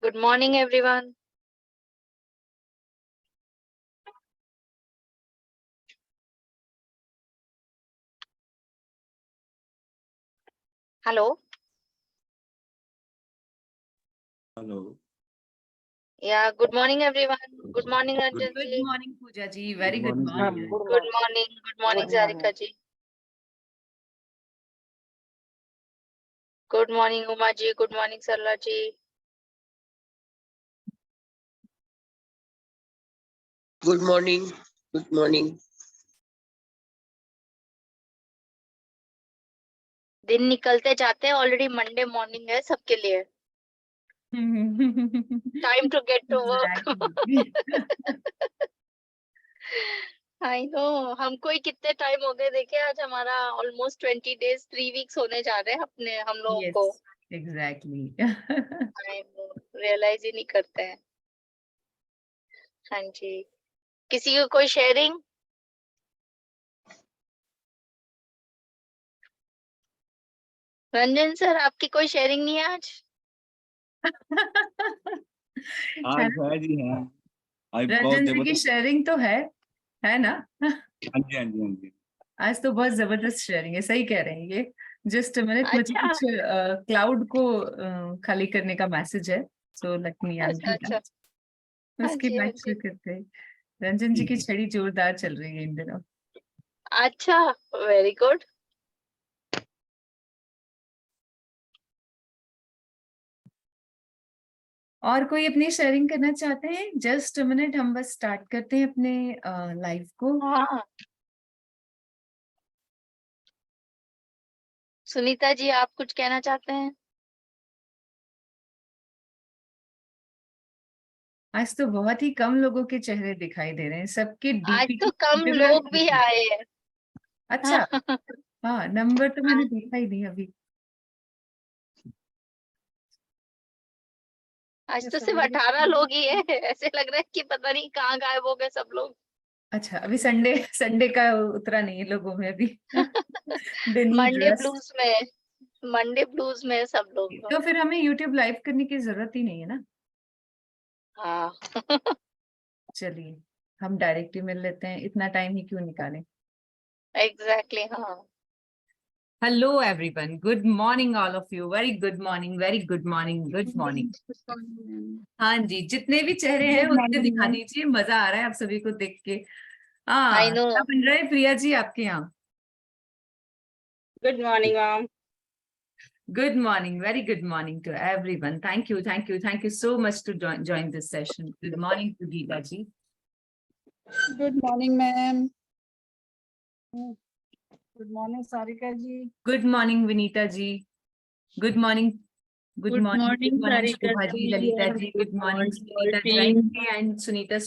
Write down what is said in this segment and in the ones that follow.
Good morning, everyone. Hello. Hello. Yeah, good morning, everyone. Good morning, Ranjan Good ji. morning, Pooja ji. Very Good good morning, morning. Pooja. Good morning. Good morning, Sarika ji. Good morning, Uma ji. Good morning, Sarla ji. Good morning. Good morning. दिन निकलते जाते हैं, already Monday morning है सबके लिए. Time to get to work. Exactly. I know. हमको ही कितने time हो गए देखे, आज हमारा ऑलमोस्ट 20 days 3 weeks होने जा रहे हैं अपने हम लोगों को. Yes, exactly. I know. Realise ही नहीं करते हैं. हाँ जी. किसी को कोई शेयरिंग? रंजन सर, आपकी कोई शेयरिंग नहीं है आज? आज है जी है। आज बहुत रंजन जी की जबरदस्त। शेयरिंग तो है ना? हाँ जी हाँ जी हाँ जी। आज तो बहुत जबरदस्त शेयरिंग है, सही कह रहे हैं ये. जस्ट मिनट, मुझे अच्छा. कुछ क्लाउड को खाली करने का मैसेज है. सो लेट मी अच्छा. अनम्यूट. अच्छा. हाँ उसके जी, हाँ बाद जी. शुरू करते हैं. रंजन जी की छड़ी जोरदार चल रही है इन दिनों. अच्छा, वेरी गुड. और कोई अपनी शेयरिंग करना चाहते हैं? जस्ट मिनट, हम बस स्टार्ट करते हैं अपने लाइव को. हाँ. सुनीता जी, आप कुछ कहना चाहते हैं? आज तो बहुत ही कम लोगों के चेहरे दिखाई दे रहे हैं, सबके आज डीपी तो कम लोग भी आए हैं. अच्छा. हाँ, नंबर तो मैंने देखा ही नहीं अभी. आज तो सिर्फ 18 लोग ही है. ऐसे लग रहा है कि पता नहीं कहाँ गायब हो गए सब लोग. अच्छा, अभी संडे संडे का उतरा नहीं है लोगों में अभी. They need Monday rest. Blues में. मंडे ब्लूज में सब लोग. तो फिर हमें YouTube लाइव करने की जरूरत ही नहीं है ना. हाँ. चलिए, हम डायरेक्टली मिल लेते हैं, इतना टाइम ही क्यों निकालें. एग्जैक्टली. हाँ. Hello everyone, good morning all of you. Very good morning, very good morning, good morning. हाँ जी, जितने भी चेहरे हैं उतने दिखा दीजिए, मजा आ रहा है आप सभी को देख के. I know. क्या बन रहा है प्रिया जी आपके यहाँ? Good morning, ma'am. Good morning, very good morning to everyone. Thank you so much to join this session. Good morning to Geeta ji. Good morning, ma'am. Good morning, Sarika ji. Good morning, Vinita ji. Good morning. Good morning, Shubha ji, Lalita ji. Good morning, Sunita Jain and Sunita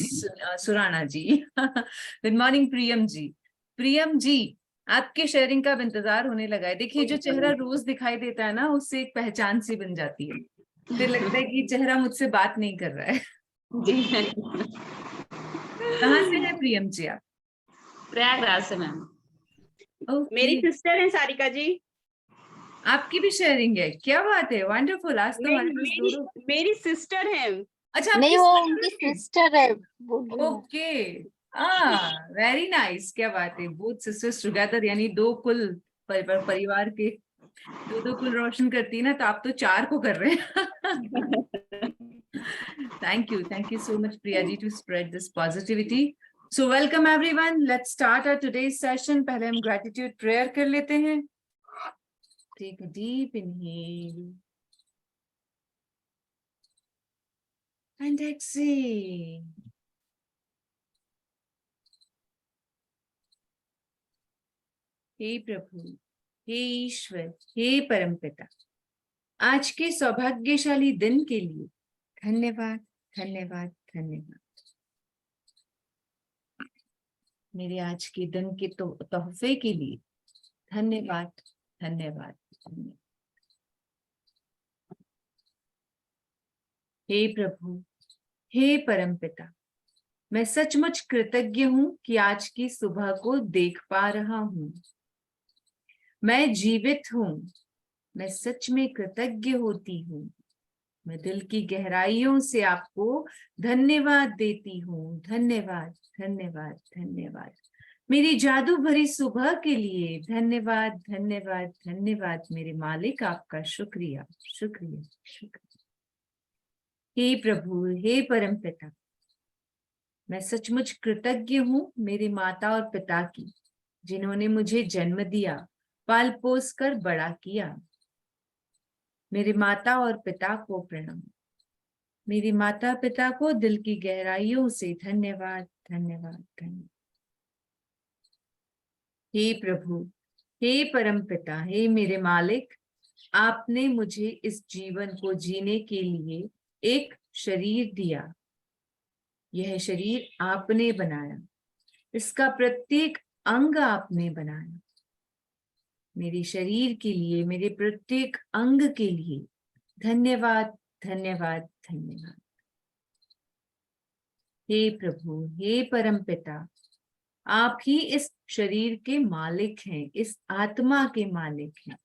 Surana ji. Good morning, Priyam ji. Priyam ji, आपके sharing का अब इंतजार होने लगा है. देखिए, जो चेहरा रोज दिखाई देता है ना, उससे एक पहचान सी बन जाती है. फिर लगता है कि चेहरा मुझसे बात नहीं कर रहा है. जी. कहाँ से है प्रियम जी आप? प्रयागराज से मैम. Okay. मेरी सिस्टर है सारिका जी. आपकी भी शेयरिंग है? क्या बात है, वंडरफुल. आज तो हमारे पास दोनों. मेरी सिस्टर है. अच्छा, नहीं, वो आपकी उनकी sister है? सिस्टर है. बोल रही हूँ. ओके. Very nice. क्या बात है, बोथ सिस्टर्स टुगेदर, यानी दो कुल परिवार के दो कुल रोशन करती है ना, तो आप तो 4 को कर रहे हैं. Thank you so much Priya ji to spread this positivity. So welcome everyone, let's start our today's session. पहले हम ग्रेटिट्यूड प्रेयर कर लेते हैं. Take a deep inhale and exhale. हे प्रभु, हे ईश्वर, हे परमपिता, आज के सौभाग्यशाली दिन के लिए धन्यवाद धन्यवाद धन्यवाद. मेरे आज के दिन के तोहफे के लिए धन्यवाद धन्यवाद धन्यवाद. हे प्रभु, हे परमपिता, मैं सचमुच कृतज्ञ हूँ कि आज की सुबह को देख पा रहा हूँ. मैं जीवित हूँ. मैं सच में कृतज्ञ होती हूँ. मैं दिल की गहराइयों से आपको धन्यवाद देती हूँ। धन्यवाद, धन्यवाद, धन्यवाद। मेरी जादू भरी सुबह के लिए धन्यवाद, धन्यवाद, धन्यवाद मेरे मालिक, आपका शुक्रिया, शुक्रिया, शुक्रिया। हे प्रभु, हे परम पिता, मैं सचमुच कृतज्ञ हूँ मेरे माता और पिता की, जिन्होंने मुझे जन्म दिया, पाल पोस कर बड़ा किया। मेरे माता और पिता को प्रणाम। मेरी माता पिता को दिल की गहराइयों से धन्यवाद, धन्यवाद, धन्यवाद। हे प्रभु, हे परम पिता, हे मेरे मालिक, आपने मुझे इस जीवन को जीने के लिए एक शरीर दिया। यह शरीर आपने बनाया, इसका प्रत्येक अंग आपने बनाया। मेरे शरीर के लिए, मेरे प्रत्येक अंग के लिए धन्यवाद, धन्यवाद, धन्यवाद। हे प्रभु, हे परम पिता, आप ही इस शरीर के मालिक हैं, इस आत्मा के मालिक हैं।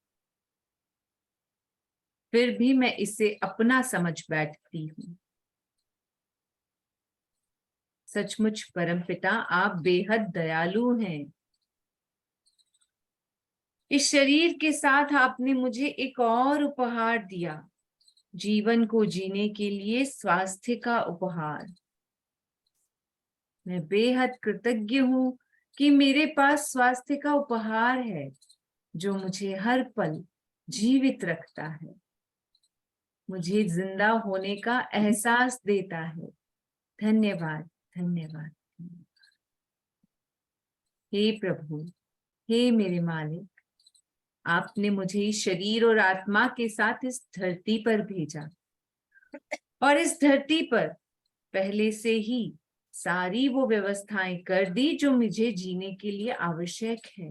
फिर भी मैं इसे अपना समझ बैठती हूँ। सचमुच परम पिता, आप बेहद दयालु हैं। इस शरीर के साथ आपने मुझे एक और उपहार दिया, जीवन को जीने के लिए स्वास्थ्य का उपहार। मैं बेहद कृतज्ञ हूँ कि मेरे पास स्वास्थ्य का उपहार है, जो मुझे हर पल जीवित रखता है, मुझे जिंदा होने का एहसास देता है। धन्यवाद, धन्यवाद। हे प्रभु, हे मेरे मालिक, आपने मुझे इस शरीर और आत्मा के साथ इस धरती पर भेजा, और इस धरती पर पहले से ही सारी वो व्यवस्थाएं कर दी जो मुझे जीने के लिए आवश्यक है।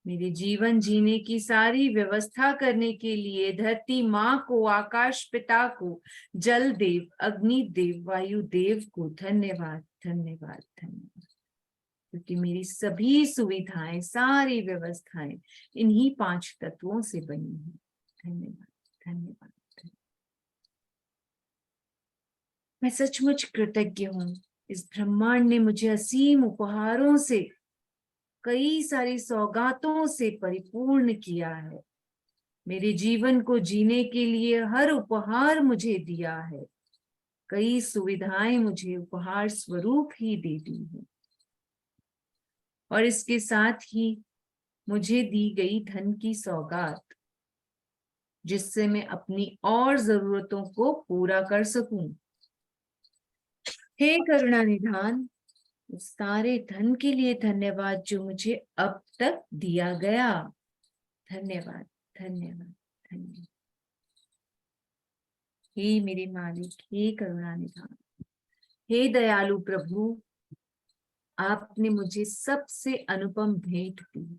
मेरे जीवन जीने की सारी व्यवस्था करने के लिए धरती माँ को, आकाश पिता को, जल देव, अग्नि देव, वायु देव को धन्यवाद, धन्यवाद, धन्यवाद। क्योंकि मेरी सभी सुविधाएं, सारी व्यवस्थाएं इन्हीं 5 तत्वों से बनी हैं। धन्यवाद, धन्यवाद, धन्यवाद। मैं सचमुच कृतज्ञ हूँ। इस ब्रह्मांड ने मुझे असीम उपहारों से, कई सारी सौगातों से परिपूर्ण किया है। मेरे जीवन को जीने के लिए हर उपहार मुझे दिया है। कई सुविधाएं मुझे उपहार स्वरूप ही दे दी है, और इसके साथ ही मुझे दी गई धन की सौगात, जिससे मैं अपनी और जरूरतों को पूरा कर सकूं। हे करुणा निधान, सारे धन के लिए धन्यवाद जो मुझे अब तक दिया गया। धन्यवाद, धन्यवाद, धन्यवाद। हे मेरे मालिक, हे करुणा निधान, हे दयालु प्रभु, आपने मुझे सबसे अनुपम भेंट दी।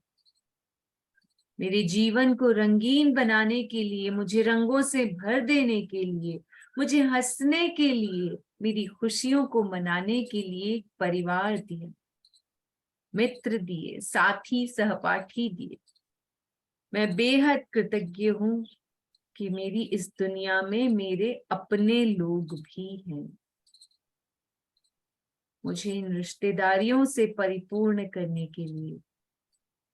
मेरे जीवन को रंगीन बनाने के लिए, मुझे रंगों से भर देने के लिए, मुझे हंसने के लिए, मेरी खुशियों को मनाने के लिए परिवार दिया, मित्र दिए, साथी, सहपाठी दिए। मैं बेहद कृतज्ञ हूँ कि मेरी इस दुनिया में मेरे अपने लोग भी हैं। मुझे इन रिश्तेदारियों से परिपूर्ण करने के लिए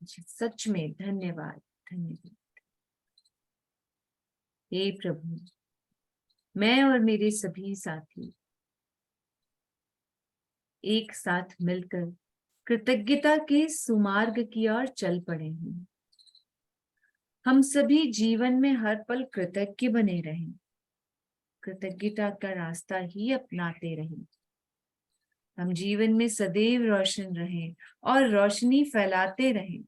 मुझे सच में धन्यवाद, धन्यवाद। हे प्रभु, मैं और मेरे सभी साथी एक साथ मिलकर कृतज्ञता के सुमार्ग की ओर चल पड़े हैं। हम सभी जीवन में हर पल कृतज्ञ बने रहें, कृतज्ञता का रास्ता ही अपनाते रहें। हम जीवन में सदैव रोशन रहें और रोशनी फैलाते रहें।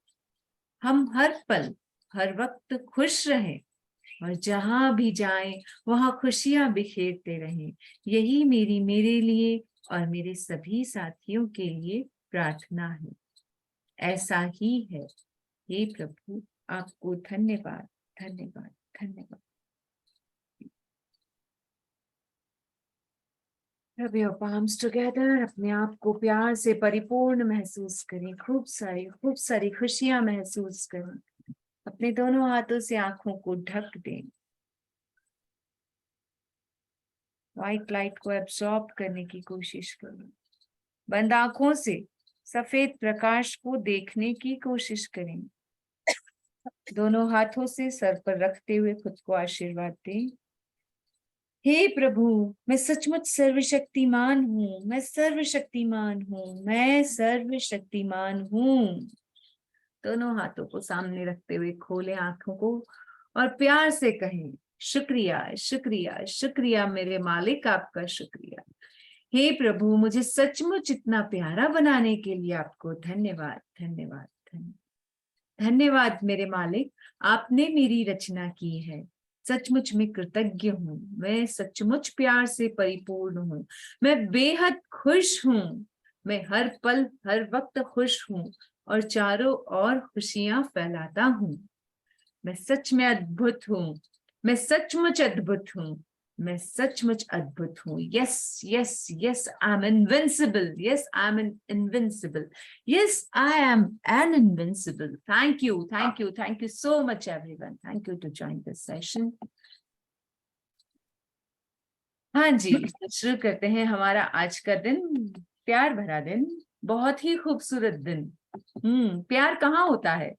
हम हर पल, हर वक्त खुश रहें, और जहां भी जाएं वहां खुशियां बिखेरते रहें। यही मेरे लिए और मेरे सभी साथियों के लिए प्रार्थना है। ऐसा ही है। हे प्रभु, आपको धन्यवाद, धन्यवाद, धन्यवाद। Rub your palms together, अपने आप को प्यार से परिपूर्ण महसूस करें। खूब सारी खुशियां महसूस करें। अपने दोनों हाथों से आंखों को ढक दें। व्हाइट लाइट को एब्सॉर्ब करने की कोशिश करें। बंद आंखों से सफेद प्रकाश को देखने की कोशिश करें। दोनों हाथों से सर पर रखते हुए खुद को आशीर्वाद दें। हे प्रभु, मैं सचमुच सर्वशक्तिमान हूँ, मैं सर्वशक्तिमान हूँ, मैं सर्वशक्तिमान हूँ। दोनों हाथों को सामने रखते हुए खोले आंखों को और प्यार से कहें, शुक्रिया शुक्रिया शुक्रिया मेरे मालिक, आपका शुक्रिया। हे प्रभु, मुझे सचमुच इतना प्यारा बनाने के लिए आपको धन्यवाद धन्यवाद धन्यवाद। धन्यवाद मेरे मालिक, आपने मेरी रचना की है। सचमुच मैं कृतज्ञ हूँ, मैं सचमुच प्यार से परिपूर्ण हूँ, मैं बेहद खुश हूँ, मैं हर पल हर वक्त खुश हूँ और चारों ओर खुशियां फैलाता हूँ। मैं सच में अद्भुत हूँ, मैं सचमुच अद्भुत हूँ, मैं सचमुच अद्भुत हूँ। Yes yes yes, I am invincible. Yes, I am invincible. Yes, I am an invincible. Thank you so much everyone. Thank you to join this session. हाँ जी, शुरू करते हैं हमारा आज का दिन, प्यार भरा दिन, बहुत ही खूबसूरत दिन। प्यार कहाँ होता है?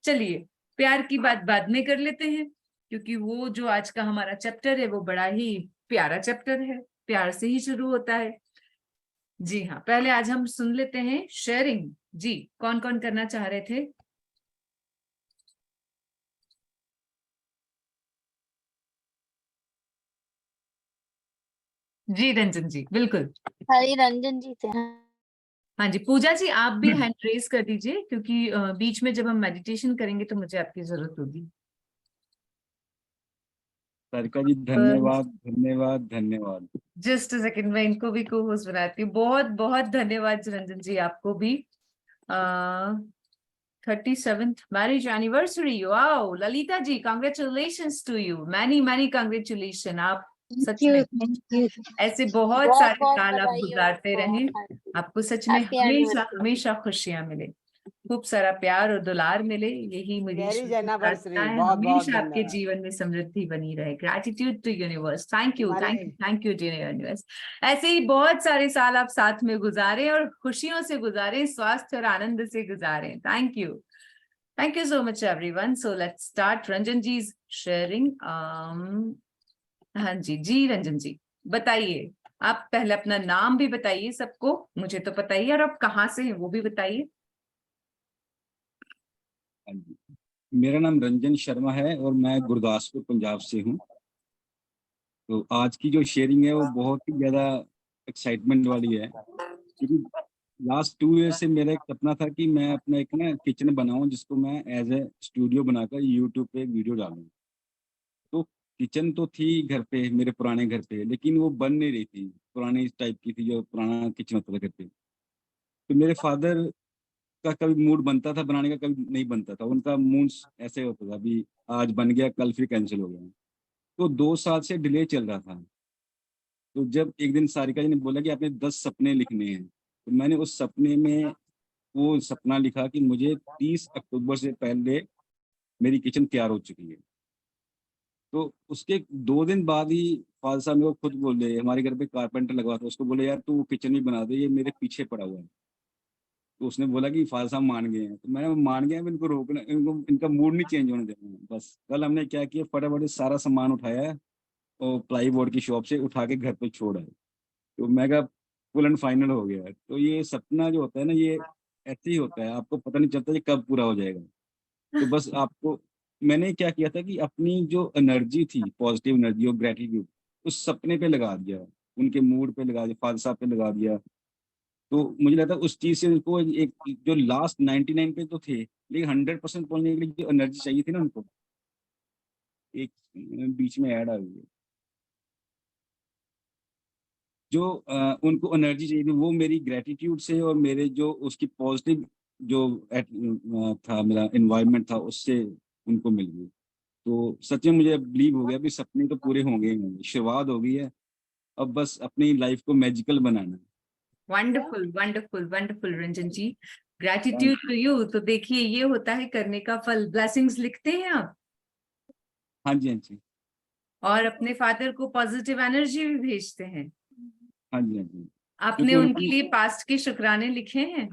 चलिए प्यार की बात बाद में कर लेते हैं, क्योंकि वो जो आज का हमारा चैप्टर है वो बड़ा ही प्यारा चैप्टर है, प्यार से ही शुरू होता है। जी हाँ, पहले आज हम सुन लेते हैं शेयरिंग। जी, कौन कौन करना चाह रहे थे? जी रंजन जी, बिल्कुल। हरी रंजन जी थे। हाँ जी, पूजा जी आप भी हैंड रेज कर दीजिए, क्योंकि बीच में जब हम मेडिटेशन करेंगे तो मुझे आपकी जरूरत होगी। सारिका जी धन्यवाद धन्यवाद धन्यवाद। जस्ट सेकंड, मैं इनको भी को होस्ट बनाती हूँ। बहुत बहुत धन्यवाद रंजन जी, आपको भी। 37th marriage anniversary, wow. Lalita ji, congratulations to you, many many congratulation. आप सच में थैंक यू। ऐसे बहुत बहुत सारे बहुत साल आप बधाई हो गुजारते आपको। रहें, हाँ जी, आपको सच में हैप्पी हमेशा एनिवर्सरी। हमेशा खुशियां मिले, खूब सारा प्यार और दुलार मिले, यही मेरी मैरिज ईश्वर की प्रार्थना एनिवर्सरी, है। बहुत बहुत हमेशा आपके धन्यवाद। जीवन में समृद्धि बनी रहे। Gratitude to universe. Thank you हमारी thank you thank you dear universe. ऐसे ही बहुत सारे साल आप साथ में गुजारें और खुशियों से गुजारें, स्वास्थ्य और आनंद से गुजारें। Thank you so much everyone. So let's start Ranjan ji sharing. हाँ जी जी रंजन जी बताइए, आप पहले अपना नाम भी बताइए सबको, मुझे तो पता ही है, और आप कहाँ से हैं वो भी बताइए। हाँ जी, मेरा नाम रंजन शर्मा है और मैं गुरदासपुर पंजाब से हूँ। तो आज की जो शेयरिंग है वो बहुत ही ज़्यादा एक्साइटमेंट वाली है, क्योंकि लास्ट 2 ईयर से मेरा एक सपना था कि मैं अपना एक ना किचन बनाऊं जिसको मैं एज ए स्टूडियो बनाकर यूट्यूब पे एक वीडियो डालूं। तो किचन तो थी घर पे, मेरे पुराने घर पे, लेकिन वो बन नहीं रही थी, पुराने टाइप की थी, जो पुराना किचन होता था घर पे। तो मेरे फादर का कभी मूड बनता था बनाने का, कभी नहीं बनता था, उनका मूड ऐसे होता था, अभी आज बन गया कल फिर कैंसिल हो गया। तो 2 साल से डिले चल रहा था। तो जब एक दिन सारिका जी ने बोला कि आपने 10 सपने लिखने हैं, तो मैंने उस सपने में वो सपना लिखा कि मुझे 30 अक्टूबर से पहले मेरी किचन तैयार हो चुकी है। तो उसके 2 दिन बाद ही फादर साहब मेरे को खुद बोले, हमारे घर पे कारपेंटर लगा था, उसको बोले यार तू किचन ही बना दे, ये मेरे पीछे पड़ा हुआ है। तो उसने बोला कि फादर साहब मान गए हैं, तो मैंने मान गया, इनको रोकना, इनको इनका मूड नहीं चेंज होने देना है। बस कल हमने क्या किया, फटाफट से सारा सामान उठाया और प्लाई बोर्ड की शॉप से उठा के घर पे छोड़ आए। तो मैं कहा फुल एंड फाइनल हो गया है। तो ये सपना जो होता है ना, ये ऐसे ही होता है, आपको पता नहीं चलता ये कब पूरा हो जाएगा। तो बस आपको, मैंने क्या किया था कि अपनी जो एनर्जी थी, पॉजिटिव एनर्जी और ग्रेटिट्यूड, उस सपने पे लगा दिया, उनके मूड पे लगा दिया, फादर साहब पे लगा दिया। तो मुझे लगता है उस चीज से उनको एक जो लास्ट 99 पे तो थे, लेकिन 100% पहुंचने के लिए जो एनर्जी चाहिए थी ना उनको, एक बीच में ऐड आ गई है, जो उनको एनर्जी चाहिए थी, वो मेरी ग्रेटिट्यूड से और मेरे जो उसकी पॉजिटिव जो था, मेरा एनवायरनमेंट था, उससे उनको मिल गई। तो सच में मुझे बिलीव हो गया भी सपने तो पूरे होंगे ही होंगे, शुरुआत हो गई है, अब बस अपनी लाइफ को मैजिकल बनाना है। Wonderful wonderful wonderful Ranjan ji, gratitude to you. तो देखिए ये होता है करने का फल। ब्लेसिंग्स लिखते हैं आप? हाँ जी हाँ जी। और अपने फादर को पॉजिटिव एनर्जी भी भेजते हैं। हाँ जी, हाँ जी, आपने क्योंकि उनके लिए पास्ट के शुक्राने लिखे हैं?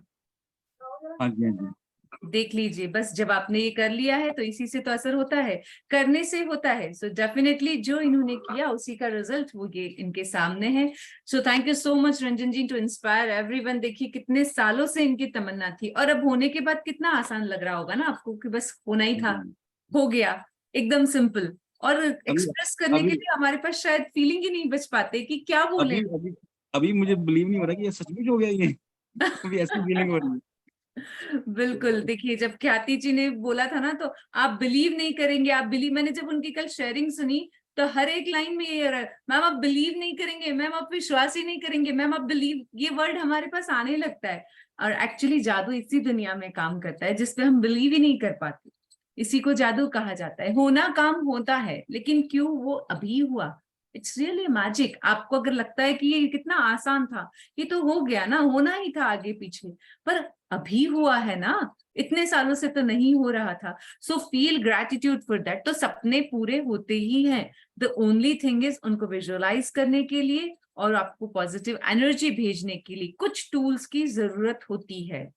हाँ जी, हाँ जी, देख लीजिए, बस जब आपने ये कर लिया है तो इसी से तो असर होता है, करने से होता है। सो डेफिनेटली जो इन्होंने किया उसी का रिजल्ट वो ये इनके सामने है। So thank you so much Ranjan ji to inspire everyone. देखिए कितने सालों से इनकी तमन्ना थी और अब होने के बाद कितना आसान लग रहा होगा ना आपको कि बस होना ही था, हो गया, एकदम सिंपल। और एक्सप्रेस करने के अभी लिए हमारे पास शायद फीलिंग ही नहीं बच पाते कि क्या बोले। अभी अभी अभी मुझे बिलीव नहीं हो रहा कि ये सचमुच हो गया ये। अभी ऐसी फीलिंग हो रही है। बिल्कुल। देखिए जब ख्याति जी ने बोला था ना तो आप बिलीव नहीं करेंगे, आप बिलीव, मैंने जब उनकी कल शेयरिंग सुनी तो हर एक लाइन में ये रहा, मैम आप बिलीव नहीं करेंगे, मैम आप विश्वास ही नहीं करेंगे, मैम आप बिलीव, ये वर्ड हमारे पास आने लगता है। और एक्चुअली जादू इसी दुनिया में काम करता है जिसपे हम बिलीव ही नहीं कर पाते, इसी को जादू कहा जाता है। होना काम होता है लेकिन क्यों वो अभी हुआ, इट्स रियली मैजिक। आपको अगर लगता है कि ये कितना आसान था, ये तो हो गया ना, होना ही था आगे पीछे, पर अभी हुआ है ना, इतने सालों से तो नहीं हो रहा था। So feel gratitude for that. तो सपने पूरे होते ही हैं, द ओनली थिंग इज उनको विजुअलाइज करने के लिए और आपको पॉजिटिव एनर्जी भेजने के लिए कुछ टूल्स की जरूरत होती है।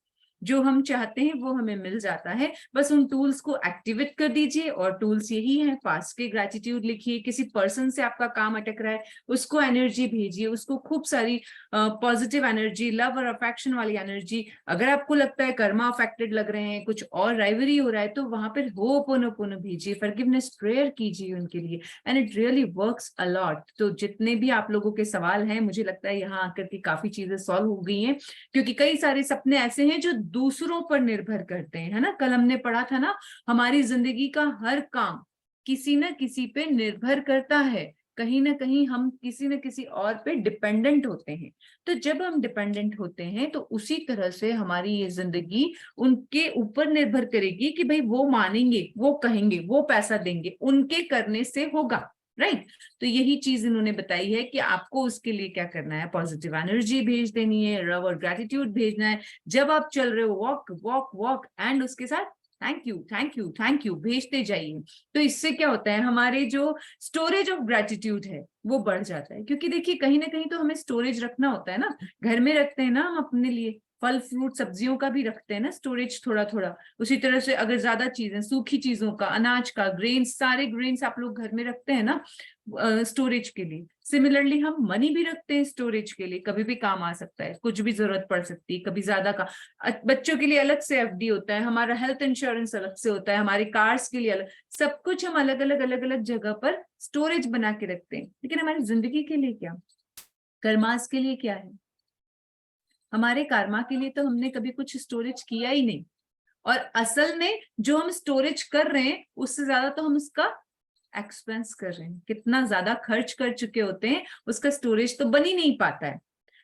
जो हम चाहते हैं वो हमें मिल जाता है, बस उन टूल्स को एक्टिवेट कर दीजिए। और टूल्स यही है, पास्ट के ग्रेटिट्यूड लिखिए, किसी पर्सन से आपका काम अटक रहा है उसको एनर्जी भेजिए, उसको खूब सारी पॉजिटिव एनर्जी, लव और अफेक्शन वाली एनर्जी। अगर आपको लगता है कर्मा अफेक्टेड लग रहे हैं, कुछ और राइवरी हो रहा है, तो वहां पर होपोनोपोनो भेजिए, फॉरगिवनेस प्रेयर कीजिए उनके लिए, and it really works a lot. तो जितने भी आप लोगों के सवाल हैं, मुझे लगता है यहाँ आकर के काफी चीजें सॉल्व हो गई हैं, क्योंकि कई सारे सपने ऐसे हैं जो दूसरों पर निर्भर करते हैं, है ना। कल हमने पढ़ा था ना, हमारी जिंदगी का हर काम किसी न किसी पे निर्भर करता है, कहीं ना कहीं हम किसी न किसी और पे डिपेंडेंट होते हैं। तो जब हम डिपेंडेंट होते हैं तो उसी तरह से हमारी ये जिंदगी उनके ऊपर निर्भर करेगी कि भाई वो मानेंगे, वो कहेंगे, वो पैसा देंगे, उनके करने से होगा, राइट। तो यही चीज इन्होंने बताई है कि आपको उसके लिए क्या करना है, पॉजिटिव एनर्जी भेज देनी है, लव और ग्रेटिट्यूड भेजना है। जब आप चल रहे हो, वॉक वॉक वॉक, एंड उसके साथ thank you thank you thank you भेजते जाइए। तो इससे क्या होता है, हमारे जो स्टोरेज ऑफ ग्रेटिट्यूड है वो बढ़ जाता है। क्योंकि देखिए कहीं ना कहीं तो हमें स्टोरेज रखना होता है ना, घर में रखते हैं ना हम अपने लिए, फल फ्रूट सब्जियों का भी रखते हैं ना स्टोरेज थोड़ा थोड़ा। उसी तरह से अगर ज्यादा चीजें, सूखी चीजों का, अनाज का, ग्रेन्स, सारे ग्रेन्स आप लोग घर में रखते हैं ना स्टोरेज के लिए। सिमिलरली हम मनी भी रखते हैं स्टोरेज के लिए, कभी भी काम आ सकता है, कुछ भी जरूरत पड़ सकती है, कभी ज्यादा का। बच्चों के लिए अलग से एफडी होता है, हमारा हेल्थ इंश्योरेंस अलग से होता है, हमारी कार्स के लिए अलग, सब कुछ हम अलग अलग जगह पर स्टोरेज बना के रखते हैं। लेकिन हमारी जिंदगी के लिए क्या, कर्मास के लिए क्या है, हमारे कर्मा के लिए तो हमने कभी कुछ स्टोरेज किया ही नहीं। और असल में जो हम स्टोरेज कर रहे हैं उससे ज्यादा तो हम उसका एक्सपेंस कर रहे हैं, कितना ज्यादा खर्च कर चुके होते हैं, उसका स्टोरेज तो बन ही नहीं पाता है।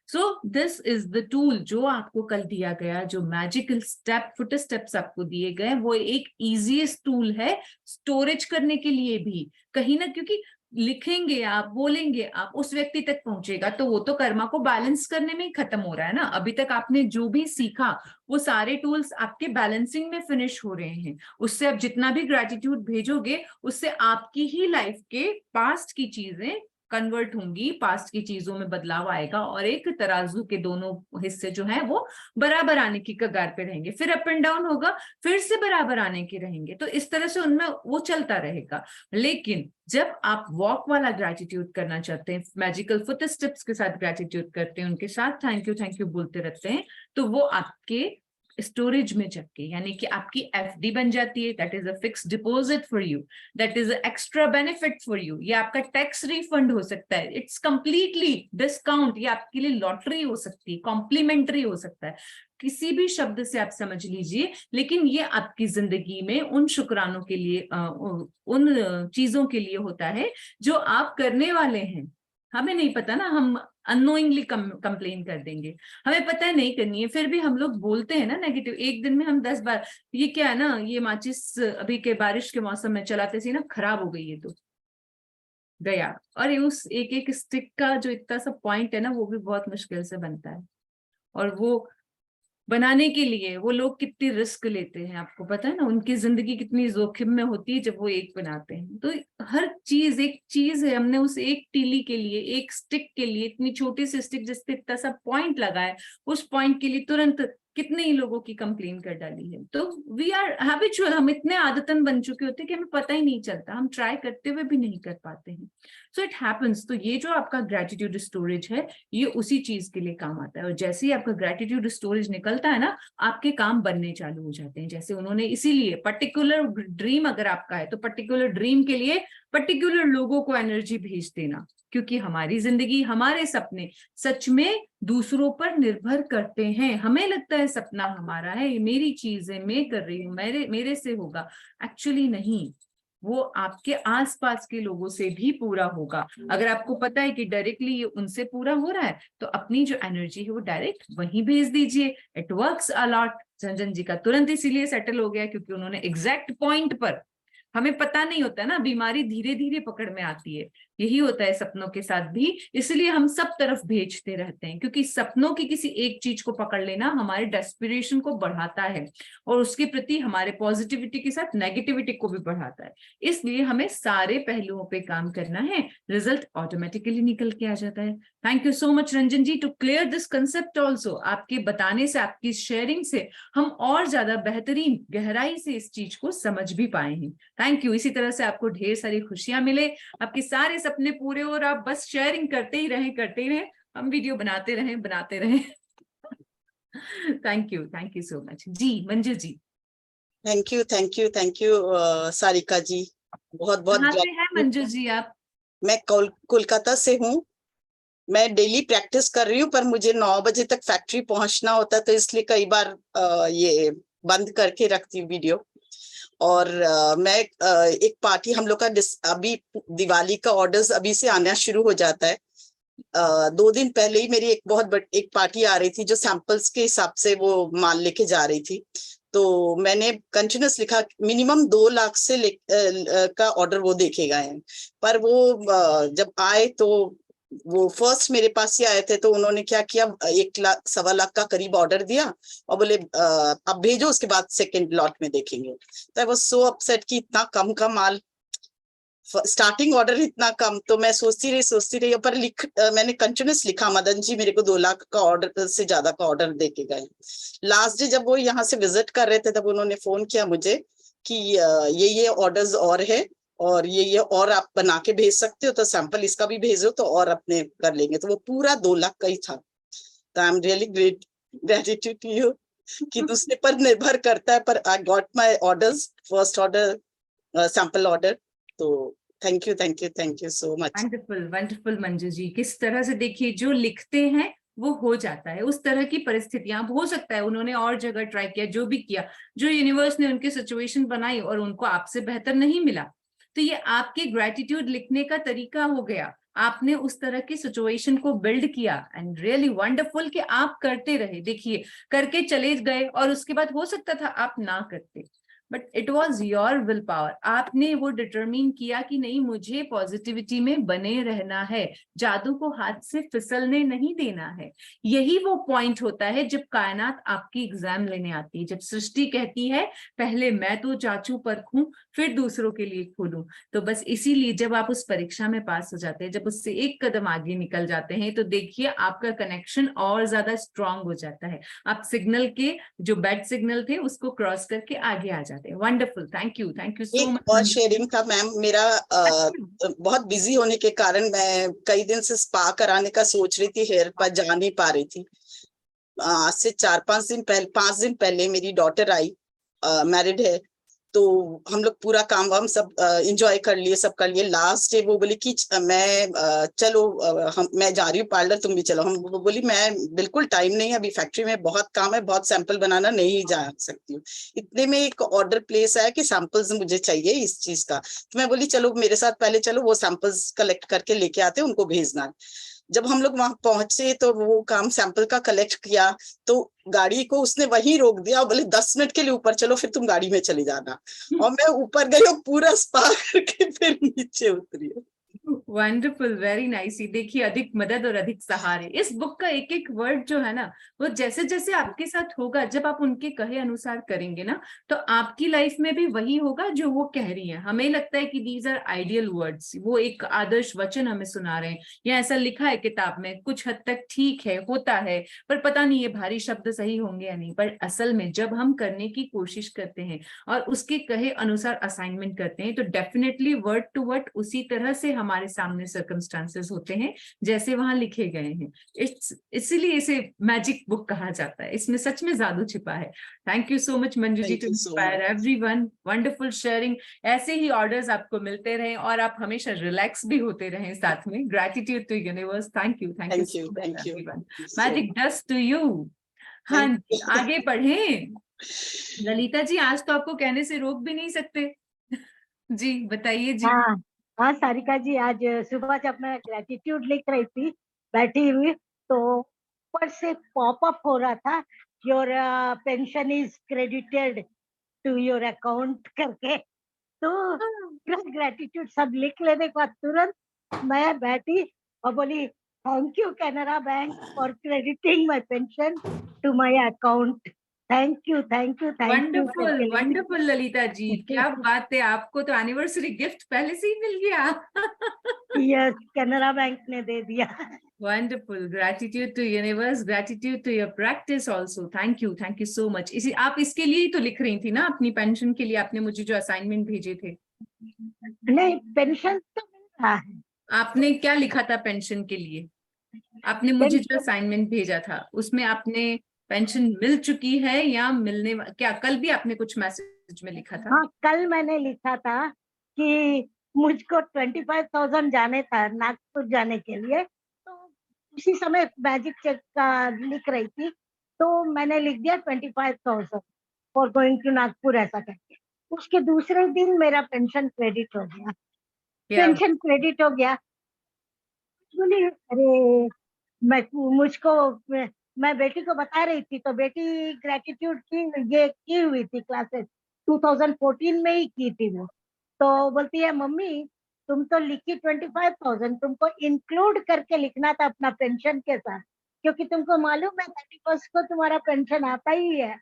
So this is the tool जो आपको कल दिया गया, जो मैजिकल स्टेप, फुट स्टेप्स आपको दिए गए, वो एक इजीएस्ट टूल है स्टोरेज करने के लिए भी। कहीं ना, क्योंकि लिखेंगे आप, बोलेंगे आप, उस व्यक्ति तक पहुंचेगा, तो वो तो कर्मा को बैलेंस करने में ही खत्म हो रहा है ना। अभी तक आपने जो भी सीखा वो सारे टूल्स आपके बैलेंसिंग में फिनिश हो रहे हैं। उससे आप जितना भी ग्रेटिट्यूड भेजोगे उससे आपकी ही लाइफ के पास्ट की चीजें कन्वर्ट होंगी, पास्ट की चीजों में बदलाव आएगा, और एक तराजू के दोनों हिस्से जो हैं वो बराबर आने की कगार पे रहेंगे। फिर अप एंड डाउन होगा, फिर से बराबर आने के रहेंगे, तो इस तरह से उनमें वो चलता रहेगा। लेकिन जब आप वॉक वाला ग्रेटिट्यूड करना चाहते हैं, मैजिकल फुट स्टेप्स के साथ ग्रेटिट्यूड करते हैं, उनके साथ थैंक यू बोलते रहते हैं, तो वो आपके स्टोरेज में जाके, यानी कि आपकी एफडी बन जाती है। That is a fix deposit for you, that is extra benefit for you. ये आपका टैक्स रिफंड हो सकता है, इट्स कंप्लीटली डिस्काउंट, ये आपके लिए लॉटरी हो सकती है, कॉम्प्लीमेंट्री हो सकता है, किसी भी शब्द से आप समझ लीजिए। लेकिन ये आपकी जिंदगी में उन शुक्रानों के लिए, उन चीजों के लिए होता है जो आप करने वाले हैं। हमें नहीं पता ना, हम अननोइंगली कंप्लेन कर देंगे, हमें पता है नहीं करनी है, फिर भी हम लोग बोलते हैं ना नेगेटिव। एक दिन में हम 10 बार, ये क्या है ना, ये माचिस अभी के बारिश के मौसम में चलाते सी ना खराब हो गई है तो गया। और ये उस एक एक स्टिक का जो इतना सा पॉइंट है ना, वो भी बहुत मुश्किल से बनता है, और वो बनाने के लिए वो लोग कितनी रिस्क लेते हैं, आपको पता है ना, उनकी जिंदगी कितनी जोखिम में होती है जब वो एक बनाते हैं। तो हर चीज एक चीज है, हमने उस एक तीली के लिए, एक स्टिक के लिए, इतनी छोटी सी स्टिक जिसपे इतना सा पॉइंट लगा है, उस पॉइंट के लिए तुरंत कितने ही लोगों की कंप्लेन कर डाली है। तो वी आर हैबिचुअल, हम इतने आदतन बन चुके होते हैं कि हमें पता ही नहीं चलता, हम ट्राई करते हुए भी नहीं कर पाते हैं। So it happens. तो ये जो आपका ग्रेटिट्यूड स्टोरेज है, ये उसी चीज के लिए काम आता है। और जैसे ही आपका ग्रेटिट्यूड स्टोरेज निकलता है ना, आपके काम बनने चालू हो जाते हैं। जैसे उन्होंने, इसीलिए पर्टिकुलर ड्रीम अगर आपका है तो पर्टिकुलर ड्रीम के लिए पर्टिकुलर लोगों को एनर्जी भेज देना, क्योंकि हमारी जिंदगी, हमारे सपने सच में दूसरों पर निर्भर करते हैं। हमें लगता है सपना हमारा है, ये मेरी चीज है, मैं कर रही हूँ, मेरे से होगा। एक्चुअली नहीं, वो आपके आसपास के लोगों से भी पूरा होगा। अगर आपको पता है कि डायरेक्टली ये उनसे पूरा हो रहा है, तो अपनी जो एनर्जी है वो डायरेक्ट वहीं भेज दीजिए। It works a lot. Ranjan ji का तुरंत इसीलिए सेटल हो गया क्योंकि उन्होंने एग्जैक्ट पॉइंट पर, हमें पता नहीं होता ना, बीमारी धीरे धीरे पकड़ में आती है, यही होता है सपनों के साथ भी। इसलिए हम सब तरफ भेजते रहते हैं, क्योंकि सपनों की किसी एक चीज को पकड़ लेना हमारे डेस्पिरेशन को बढ़ाता है और उसके प्रति हमारे पॉजिटिविटी के साथ नेगेटिविटी को भी बढ़ाता है। इसलिए हमें सारे पहलुओं पे काम करना है, रिजल्ट ऑटोमेटिकली निकल के आ जाता है। Thank you so much Ranjan ji to clear this concept also. आपके बताने से, आपकी शेयरिंग से हम और ज्यादा बेहतरीन गहराई से इस चीज को समझ भी पाए हैं। Thank you. इसी तरह से आपको ढेर सारी खुशियां मिले, आपके सारे सपने पूरे हो और आप बस शेयरिंग करते ही रहें, हम वीडियो बनाते रहें। Thank you so much. जी मंजू जी। थैंक यू सारिका जी, बहुत बहुत कहाँ से हैं मंजू जी आप? मैं कोलकाता से हूँ। मैं डेली प्रैक्टिस कर रही हूँ, पर मुझे 9 बजे तक फैक्ट्री पहुंचना होता है, तो इसलिए कई बार ये बंद करके रखती हूँ वीडियो। और मैं एक पार्टी हम लोग का अभी दिवाली का ऑर्डर्स अभी से आना शुरू हो जाता है। 2 दिन पहले ही मेरी एक पार्टी आ रही थी जो सैंपल्स के हिसाब से वो माल लेके जा रही थी। तो मैंने कंटिन्यूस लिखा मिनिमम 2 लाख से का ऑर्डर वो देखेगा है। पर वो जब आए तो वो फर्स्ट मेरे पास ही आए थे, तो उन्होंने क्या किया, 1 लाख 1.25 लाख का करीब ऑर्डर दिया और बोले अब भेजो, उसके बाद सेकेंड लॉट में देखेंगे। तो आई वाज सो अपसेट कि इतना कम का माल, स्टार्टिंग ऑर्डर इतना कम। तो मैं सोचती रही पर मैंने कंटिन्यूस लिखा, मदन जी मेरे को 2 लाख का ऑर्डर से ज्यादा का ऑर्डर देके गए। लास्ट डे जब वो यहाँ से विजिट कर रहे थे, तब उन्होंने फोन किया मुझे कि ये ऑर्डर्स और है और ये और आप बना के भेज सकते हो, तो सैंपल इसका भी भेजो तो और अपने कर लेंगे। तो वो पूरा 2 लाख का ही था। तो I am really gratitude to you कि दूसरे पर निर्भर करता है, पर I got my orders, first order, sample order. तो thank you so much. Wonderful Manju ji. किस तरह से देखिए, जो लिखते हैं वो हो जाता है। उस तरह की परिस्थितियां, हो सकता है उन्होंने और जगह ट्राई किया, जो भी किया, जो यूनिवर्स ने उनकी सिचुएशन बनाई और उनको आपसे बेहतर नहीं मिला, तो ये आपके ग्रेटिट्यूड लिखने का तरीका हो गया। आपने उस तरह की सिचुएशन को बिल्ड किया एंड रियली वंडरफुल कि आप करते रहे। देखिए, करके चले गए और उसके बाद हो सकता था आप ना करते, but it was your will power. आपने वो डिटरमिन किया कि नहीं, मुझे पॉजिटिविटी में बने रहना है, जादू को हाथ से फिसलने नहीं देना है। यही वो पॉइंट होता है जब कायनात आपकी एग्जाम लेने आती है, जब सृष्टि कहती है पहले मैं तो जांचूं परखूं फिर दूसरों के लिए खोलूं। तो बस इसीलिए जब आप उस परीक्षा में पास हो जाते हैं, जब उससे एक कदम आगे निकल जाते हैं, तो देखिए आपका कनेक्शन और ज्यादा स्ट्रांग हो जाता है। आप सिग्नल के जो बैड सिग्नल थे उसको क्रॉस करके आगे आ जाते हैं। Wonderful, thank you so much. और शेयरिंग था मैम, मेरा बहुत बिजी होने के कारण मैं कई दिन से स्पा कराने का सोच रही थी, हेयर पर जा नहीं पा रही थी। आज से 5 दिन पहले मेरी डॉटर आई, मैरिड है, तो हम लोग पूरा काम वाम सब एंजॉय कर लिए, सब कर लिए। लास्ट डे वो बोली कि चलो मैं जा रही हूँ पार्लर, तुम भी चलो। वो बोली मैं बिल्कुल टाइम नहीं है, अभी फैक्ट्री में बहुत काम है, बहुत सैंपल बनाना, नहीं जा सकती हूँ। इतने में एक ऑर्डर प्लेस आया कि सैंपल्स मुझे चाहिए इस चीज का। तो मैं बोली चलो मेरे साथ पहले चलो, वो सैंपल्स कलेक्ट करके लेके आते, उनको भेजना। जब हम लोग वहां पहुंचे तो वो काम सैंपल का कलेक्ट किया, तो गाड़ी को उसने वहीं रोक दिया, बोले 10 मिनट के लिए ऊपर चलो, फिर तुम गाड़ी में चली जाना। और मैं ऊपर गई और पूरा स्पा करके फिर नीचे उतरी। Wonderful, very nice. देखिए, अधिक मदद और अधिक सहारे, इस बुक का एक एक वर्ड जो है ना, वो जैसे जैसे आपके साथ होगा, जब आप उनके कहे अनुसार करेंगे ना, तो आपकी लाइफ में भी वही होगा जो वो कह रही है। हमें लगता है कि दीज आर आइडियल वर्ड्स, वो एक आदर्श वचन हमें सुना रहे हैं, या ऐसा लिखा है किताब में, कुछ हद तक ठीक है, होता है, पर पता नहीं ये भारी शब्द सही होंगे या नहीं। पर असल में जब हम करने की कोशिश करते हैं और उसके कहे अनुसार असाइनमेंट करते हैं, तो डेफिनेटली वर्ड टू वर्ड उसी तरह से हमारे सामने सर्कमस्टांसेस होते हैं जैसे वहां लिखे गए हैं। इसीलिए इसे मैजिक बुक कहा जाता है, इसमें सच में जादू छिपा है। Thank you so much Manju ji, Thank to you so inspire everyone. Wonderful sharing, ऐसे ही ऑर्डर्स आपको मिलते रहें और आप हमेशा रिलैक्स भी होते रहें साथ में। Gratitude to universe. Thank you Thank you, so much thank you. Everyone. Thank you so magic dust to you. हाँ Thank जी, आगे बढ़ें। ललिता जी, आज तो आपको कहने से रोक भी नहीं सकते। जी बताइए जी। हाँ हाँ सारिका जी, आज सुबह जब मैं ग्रेटिट्यूड लिख रही थी बैठी हुई, तो ऊपर से पॉपअप हो रहा था, your pension is credited to your account करके। तो ग्रेटिट्यूड सब लिख लेने के बाद तुरंत मैं बैठी और बोली, thank you Canara Bank for crediting my pension to my account. Thank you thank you thank you wonderful wonderful Lalita ji, क्या बात है, आपको तो एनिवर्सरी गिफ्ट पहले से ही मिल गया। यस, कैनरा बैंक ने दे दिया। Wonderful, gratitude to universe, gratitude to your practice also. Thank you so much. इसी आप इसके लिए ही तो लिख रही थी ना, अपनी पेंशन के लिए आपने मुझे जो असाइनमेंट भेजे थे। नहीं, पेंशन तो मिल रहा है। आपने क्या लिखा था पेंशन के लिए? आपने मुझे जो पेंशन, असाइनमेंट भेजा था उसमें आपने पेंशन मिल चुकी है या क्या कल भी आपने कुछ मैसेज में लिखा था? हाँ कल मैंने लिखा था कि मुझको 25,000 जाने था नागपुर जाने के लिए, तो उसी समय मैजिक चेक का लिख रही थी, तो मैंने लिख दिया 25,000 फॉर गोइंग टू नागपुर ऐसा करके। उसके दूसरे दिन मेरा पेंशन क्रेडिट हो गया। क्या पेंशन क्रेडिट हो गया, बोली अरे मुझको मैं बेटी को बता रही थी, तो बेटी ग्रेटिट्यूड की ये की हुई थी, क्लासेस 2014 में ही की थी वो। तो बोलती है, मम्मी तुम तो लिखी 25,000, तुमको इंक्लूड करके लिखना था अपना पेंशन के साथ, क्योंकि तुमको मालूम है 31 को तुम्हारा पेंशन आता ही है।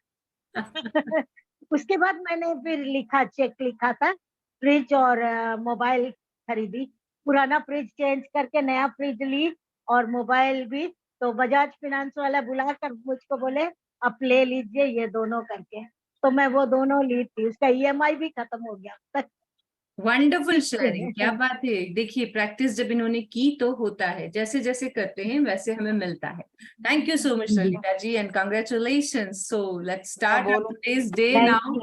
उसके बाद मैंने फिर लिखा, चेक लिखा था, फ्रिज और मोबाइल खरीदी, पुराना फ्रिज चेंज करके नया फ्रिज ली और मोबाइल भी। तो बजाज फाइनेंस वाला बुलाकर मुझको बोले, अब ले लीजिए ये दोनों करके, तो मैं वो दोनों ली थी, उसका ईएमआई भी खत्म हो गया अब तक। वंडरफुल शेयरिंग, क्या बात है। देखिए, प्रैक्टिस जब इन्होंने की तो होता है, जैसे जैसे करते हैं वैसे हमें मिलता है। Thank you so much Lalita ji and congratulations. So let's start today's day now.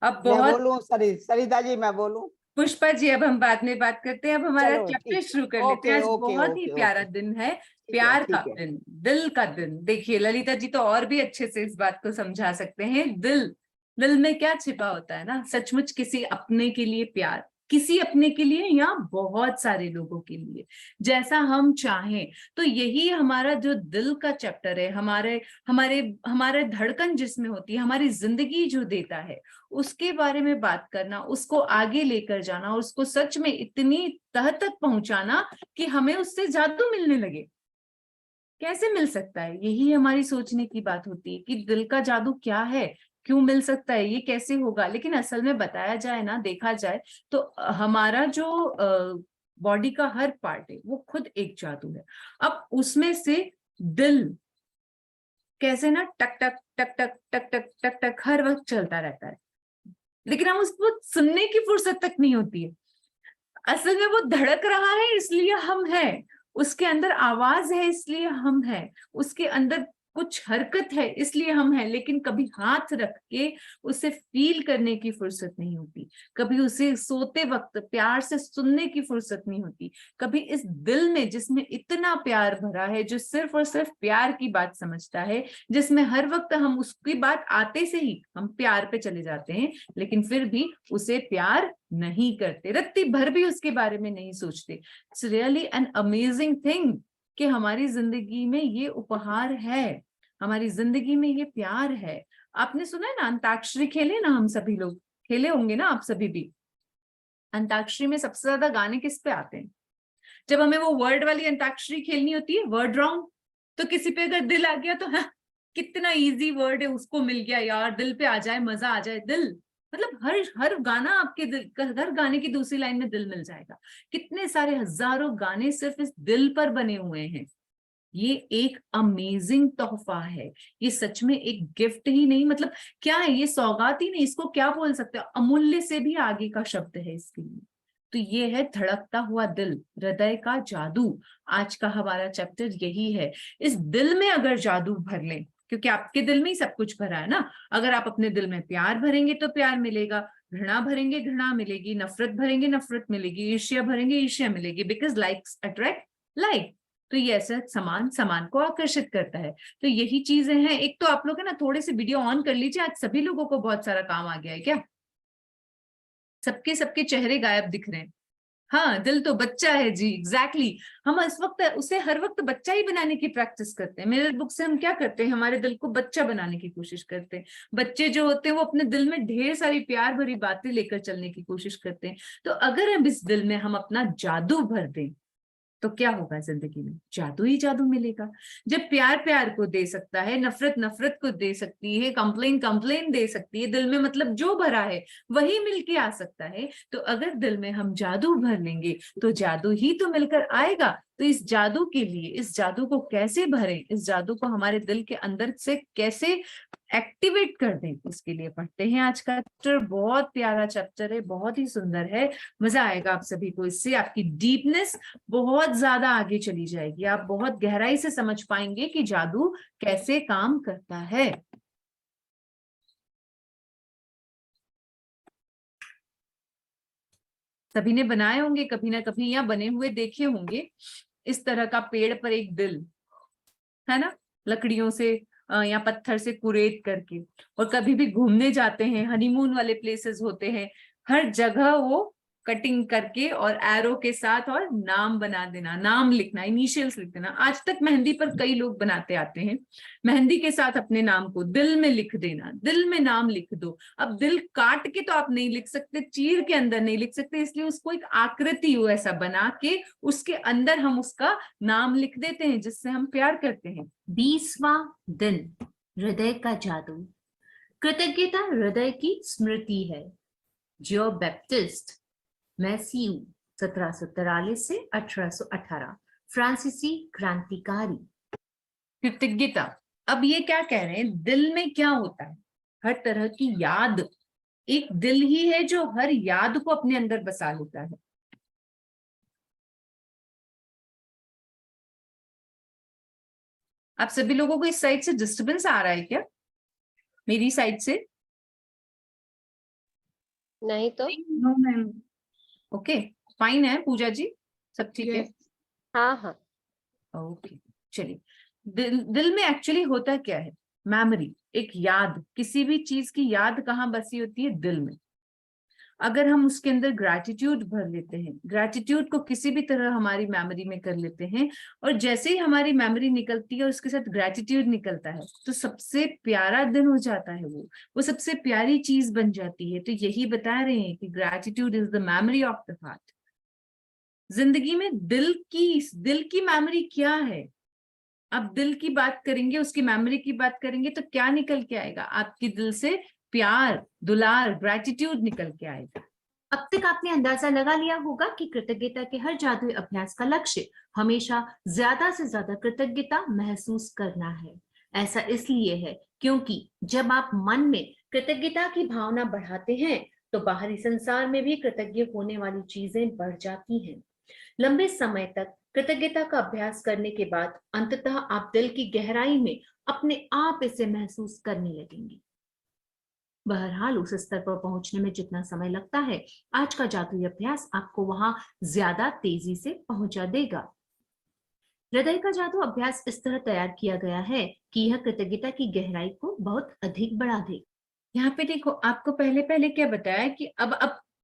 अब मैं बहुत बोलूं सरिता जी, मैं बोलूं? पुष्पा जी, अब हम बाद में बात करते हैं, अब हमारा चलो चैप्टर ठीक, शुरू कर लेते हैं। आज ओके बहुत ही ओके प्यारा ओके, दिन है, ठीक है प्यार का ठीक है। दिन, दिल का दिन। देखिए ललिता जी तो और भी अच्छे से इस बात को समझा सकते हैं। दिल में क्या छिपा होता है ना, सचमुच किसी अपने के लिए प्यार, किसी अपने के लिए या बहुत सारे लोगों के लिए, जैसा हम चाहें। तो यही हमारा जो दिल का चैप्टर है, हमारे हमारे हमारे धड़कन जिसमें होती है, हमारी जिंदगी जो देता है, उसके बारे में बात करना, उसको आगे लेकर जाना, उसको सच में इतनी तह तक पहुंचाना कि हमें उससे जादू मिलने लगे। कैसे मिल सकता है? यही हमारी सोचने की बात होती है कि दिल का जादू क्या है, क्यों मिल सकता है, ये कैसे होगा। लेकिन असल में बताया जाए ना, देखा जाए तो हमारा जो बॉडी का हर पार्ट है वो खुद एक जादू है। अब उसमें से दिल कैसे ना टक टक टक टक टक टक टक टक हर वक्त चलता रहता है, लेकिन हम उसको सुनने की फुर्सत तक नहीं होती है। असल में वो धड़क रहा है इसलिए हम हैं, उसके अंदर आवाज है इसलिए हम हैं, उसके अंदर कुछ हरकत है इसलिए हम हैं, लेकिन कभी हाथ रख के उसे फील करने की फुर्सत नहीं होती, कभी उसे सोते वक्त प्यार से सुनने की फुर्सत नहीं होती, कभी इस दिल में जिसमें इतना प्यार भरा है, जो सिर्फ और सिर्फ प्यार की बात समझता है, जिसमें हर वक्त हम उसकी बात आते से ही हम प्यार पे चले जाते हैं, लेकिन फिर भी उसे प्यार नहीं करते, रत्ती भर भी उसके बारे में नहीं सोचते। It's really an amazing thing कि हमारी जिंदगी में ये उपहार है, हमारी जिंदगी में ये प्यार है। आपने सुना है ना, अंताक्षरी खेले ना, हम सभी लोग खेले होंगे ना, आप सभी भी। अंताक्षरी में सबसे ज्यादा गाने किस पे आते हैं? जब हमें वो वर्ड वाली अंताक्षरी खेलनी होती है, वर्ड राउंड, तो किसी पे अगर दिल आ गया तो हाँ, कितना इजी वर्ड है, उसको मिल गया यार, दिल पे आ जाए, मजा आ जाए, दिल, मतलब हर गाना आपके दिल, हर गाने की दूसरी लाइन में दिल मिल जाएगा। कितने सारे हजारों गाने सिर्फ इस दिल पर बने हुए हैं। ये एक अमेजिंग तोहफा है, ये सच में एक गिफ्ट ही नहीं, मतलब क्या है ये, सौगात ही नहीं, इसको क्या बोल सकते हो, अमूल्य से भी आगे का शब्द है इसके लिए। तो ये है धड़कता हुआ दिल, हृदय का जादू। आज का हमारा चैप्टर यही है। इस दिल में अगर जादू भर लें, क्योंकि आपके दिल में ही सब कुछ भरा है ना, अगर आप अपने दिल में प्यार भरेंगे तो प्यार मिलेगा, घृणा भरेंगे घृणा मिलेगी, नफरत भरेंगे नफरत मिलेगी, ईर्ष्या भरेंगे ईर्ष्या मिलेगी, बिकॉज लाइक्स अट्रैक्ट लाइक। तो ये ऐसा समान समान को आकर्षित करता है। तो यही चीजें हैं। एक तो आप लोग है ना, थोड़े से वीडियो ऑन कर लीजिए, आज सभी लोगों को बहुत सारा काम आ गया है क्या, सबके चेहरे गायब दिख रहे हैं। हाँ, दिल तो बच्चा है जी, एग्जैक्टली हम इस वक्त उसे हर वक्त बच्चा ही बनाने की प्रैक्टिस करते हैं। मिरर बुक से हम क्या करते हैं, हमारे दिल को बच्चा बनाने की कोशिश करते हैं। बच्चे जो होते हैं वो अपने दिल में ढेर सारी प्यार भरी बातें लेकर चलने की कोशिश करते हैं। तो अगर हम इस दिल में हम अपना जादू भर दें तो क्या होगा, जिंदगी में जादू ही जादू मिलेगा। जब प्यार प्यार को दे सकता है, नफरत नफरत को दे सकती है, कंप्लेन कंप्लेन दे सकती है, दिल में मतलब जो भरा है वही मिलके आ सकता है। तो अगर दिल में हम जादू भर लेंगे तो जादू ही तो मिलकर आएगा। तो इस जादू के लिए, इस जादू को कैसे भरें, इस जादू को हमारे दिल के अंदर से कैसे एक्टिवेट कर दें, इसके लिए पढ़ते हैं आज का चैप्टर। बहुत प्यारा चैप्टर है, बहुत ही सुंदर है, मजा आएगा आप सभी को इससे। आपकी डीपनेस बहुत ज्यादा आगे चली जाएगी, आप बहुत गहराई से समझ पाएंगे कि जादू कैसे काम करता है। सभी ने बनाए होंगे कभी ना कभी, या बने हुए देखे होंगे इस तरह का पेड़ पर एक दिल, है ना, लकड़ियों से या पत्थर से कुरेद करके। और कभी भी घूमने जाते हैं, हनीमून वाले प्लेसेस होते हैं, हर जगह वो कटिंग करके और एरो के साथ और नाम बना देना, नाम लिखना, इनिशियल्स लिख देना। आज तक मेहंदी पर कई लोग बनाते आते हैं, मेहंदी के साथ अपने नाम को दिल में लिख देना, दिल में नाम लिख दो। अब दिल काट के तो आप नहीं लिख सकते, चीर के अंदर नहीं लिख सकते, इसलिए उसको एक आकृति ऐसा बना के उसके अंदर हम उसका नाम लिख देते हैं, जिससे हम प्यार करते हैं। 20वां दिन, हृदय का जादू। कृतज्ञता हृदय की स्मृति है। जो बैप्टिस्ट मैस्यू 1743 से 1818, फ्रांसीसी क्रांतिकारी। कृतज्ञता, अब ये क्या कह रहे हैं, दिल में क्या होता है, हर तरह की याद, एक दिल ही है जो हर याद को अपने अंदर बसा लेता है। आप सभी लोगों को इस साइड से डिस्टरबेंस आ रहा है क्या, मेरी साइड से? नहीं तो नो मैम। ओके, फाइन है पूजा जी, सब ठीक है? हाँ हाँ ओके, चलिए। दिल में एक्चुअली होता क्या है, मेमोरी, एक याद, किसी भी चीज की याद कहाँ बसी होती है, दिल में। अगर हम उसके अंदर ग्रैटिट्यूड भर लेते हैं, ग्रैटिट्यूड को किसी भी तरह हमारी मेमोरी में कर लेते हैं, और जैसे ही हमारी मेमोरी निकलती है और उसके साथ ग्रैटिट्यूड निकलता है, तो सबसे प्यारा दिन हो जाता है, वो सबसे प्यारी चीज बन जाती है। तो यही बता रहे हैं कि gratitude is the memory of the heart. जिंदगी में दिल की मेमोरी क्या है, आप दिल की बात करेंगे, उसकी मेमोरी की बात करेंगे, तो क्या निकल के आएगा, आपके दिल से प्यार, दुलार, ग्रैटिट्यूड निकल के आएगा। अब तक आपने अंदाजा लगा लिया होगा कि कृतज्ञता के हर जादुई अभ्यास का लक्ष्य हमेशा ज्यादा से ज्यादा कृतज्ञता महसूस करना है। ऐसा इसलिए है क्योंकि जब आप मन में कृतज्ञता की भावना बढ़ाते हैं तो बाहरी संसार में भी कृतज्ञ होने वाली चीजें बढ़ जाती हैं। लंबे समय तक कृतज्ञता का अभ्यास करने के बाद अंततः आप दिल की गहराई में अपने आप इसे महसूस करने लगेंगे। बहरहाल उस स्तर पर पहुंचने में जितना समय लगता है, आज का जादुई अभ्यास आपको वहां ज्यादा तेजी से पहुंचा देगा। हृदय का जादू अभ्यास इस तरह तैयार किया गया है कि यह कृतज्ञता की गहराई को बहुत अधिक बढ़ा दे। यहाँ पे देखो, आपको पहले क्या बताया कि अब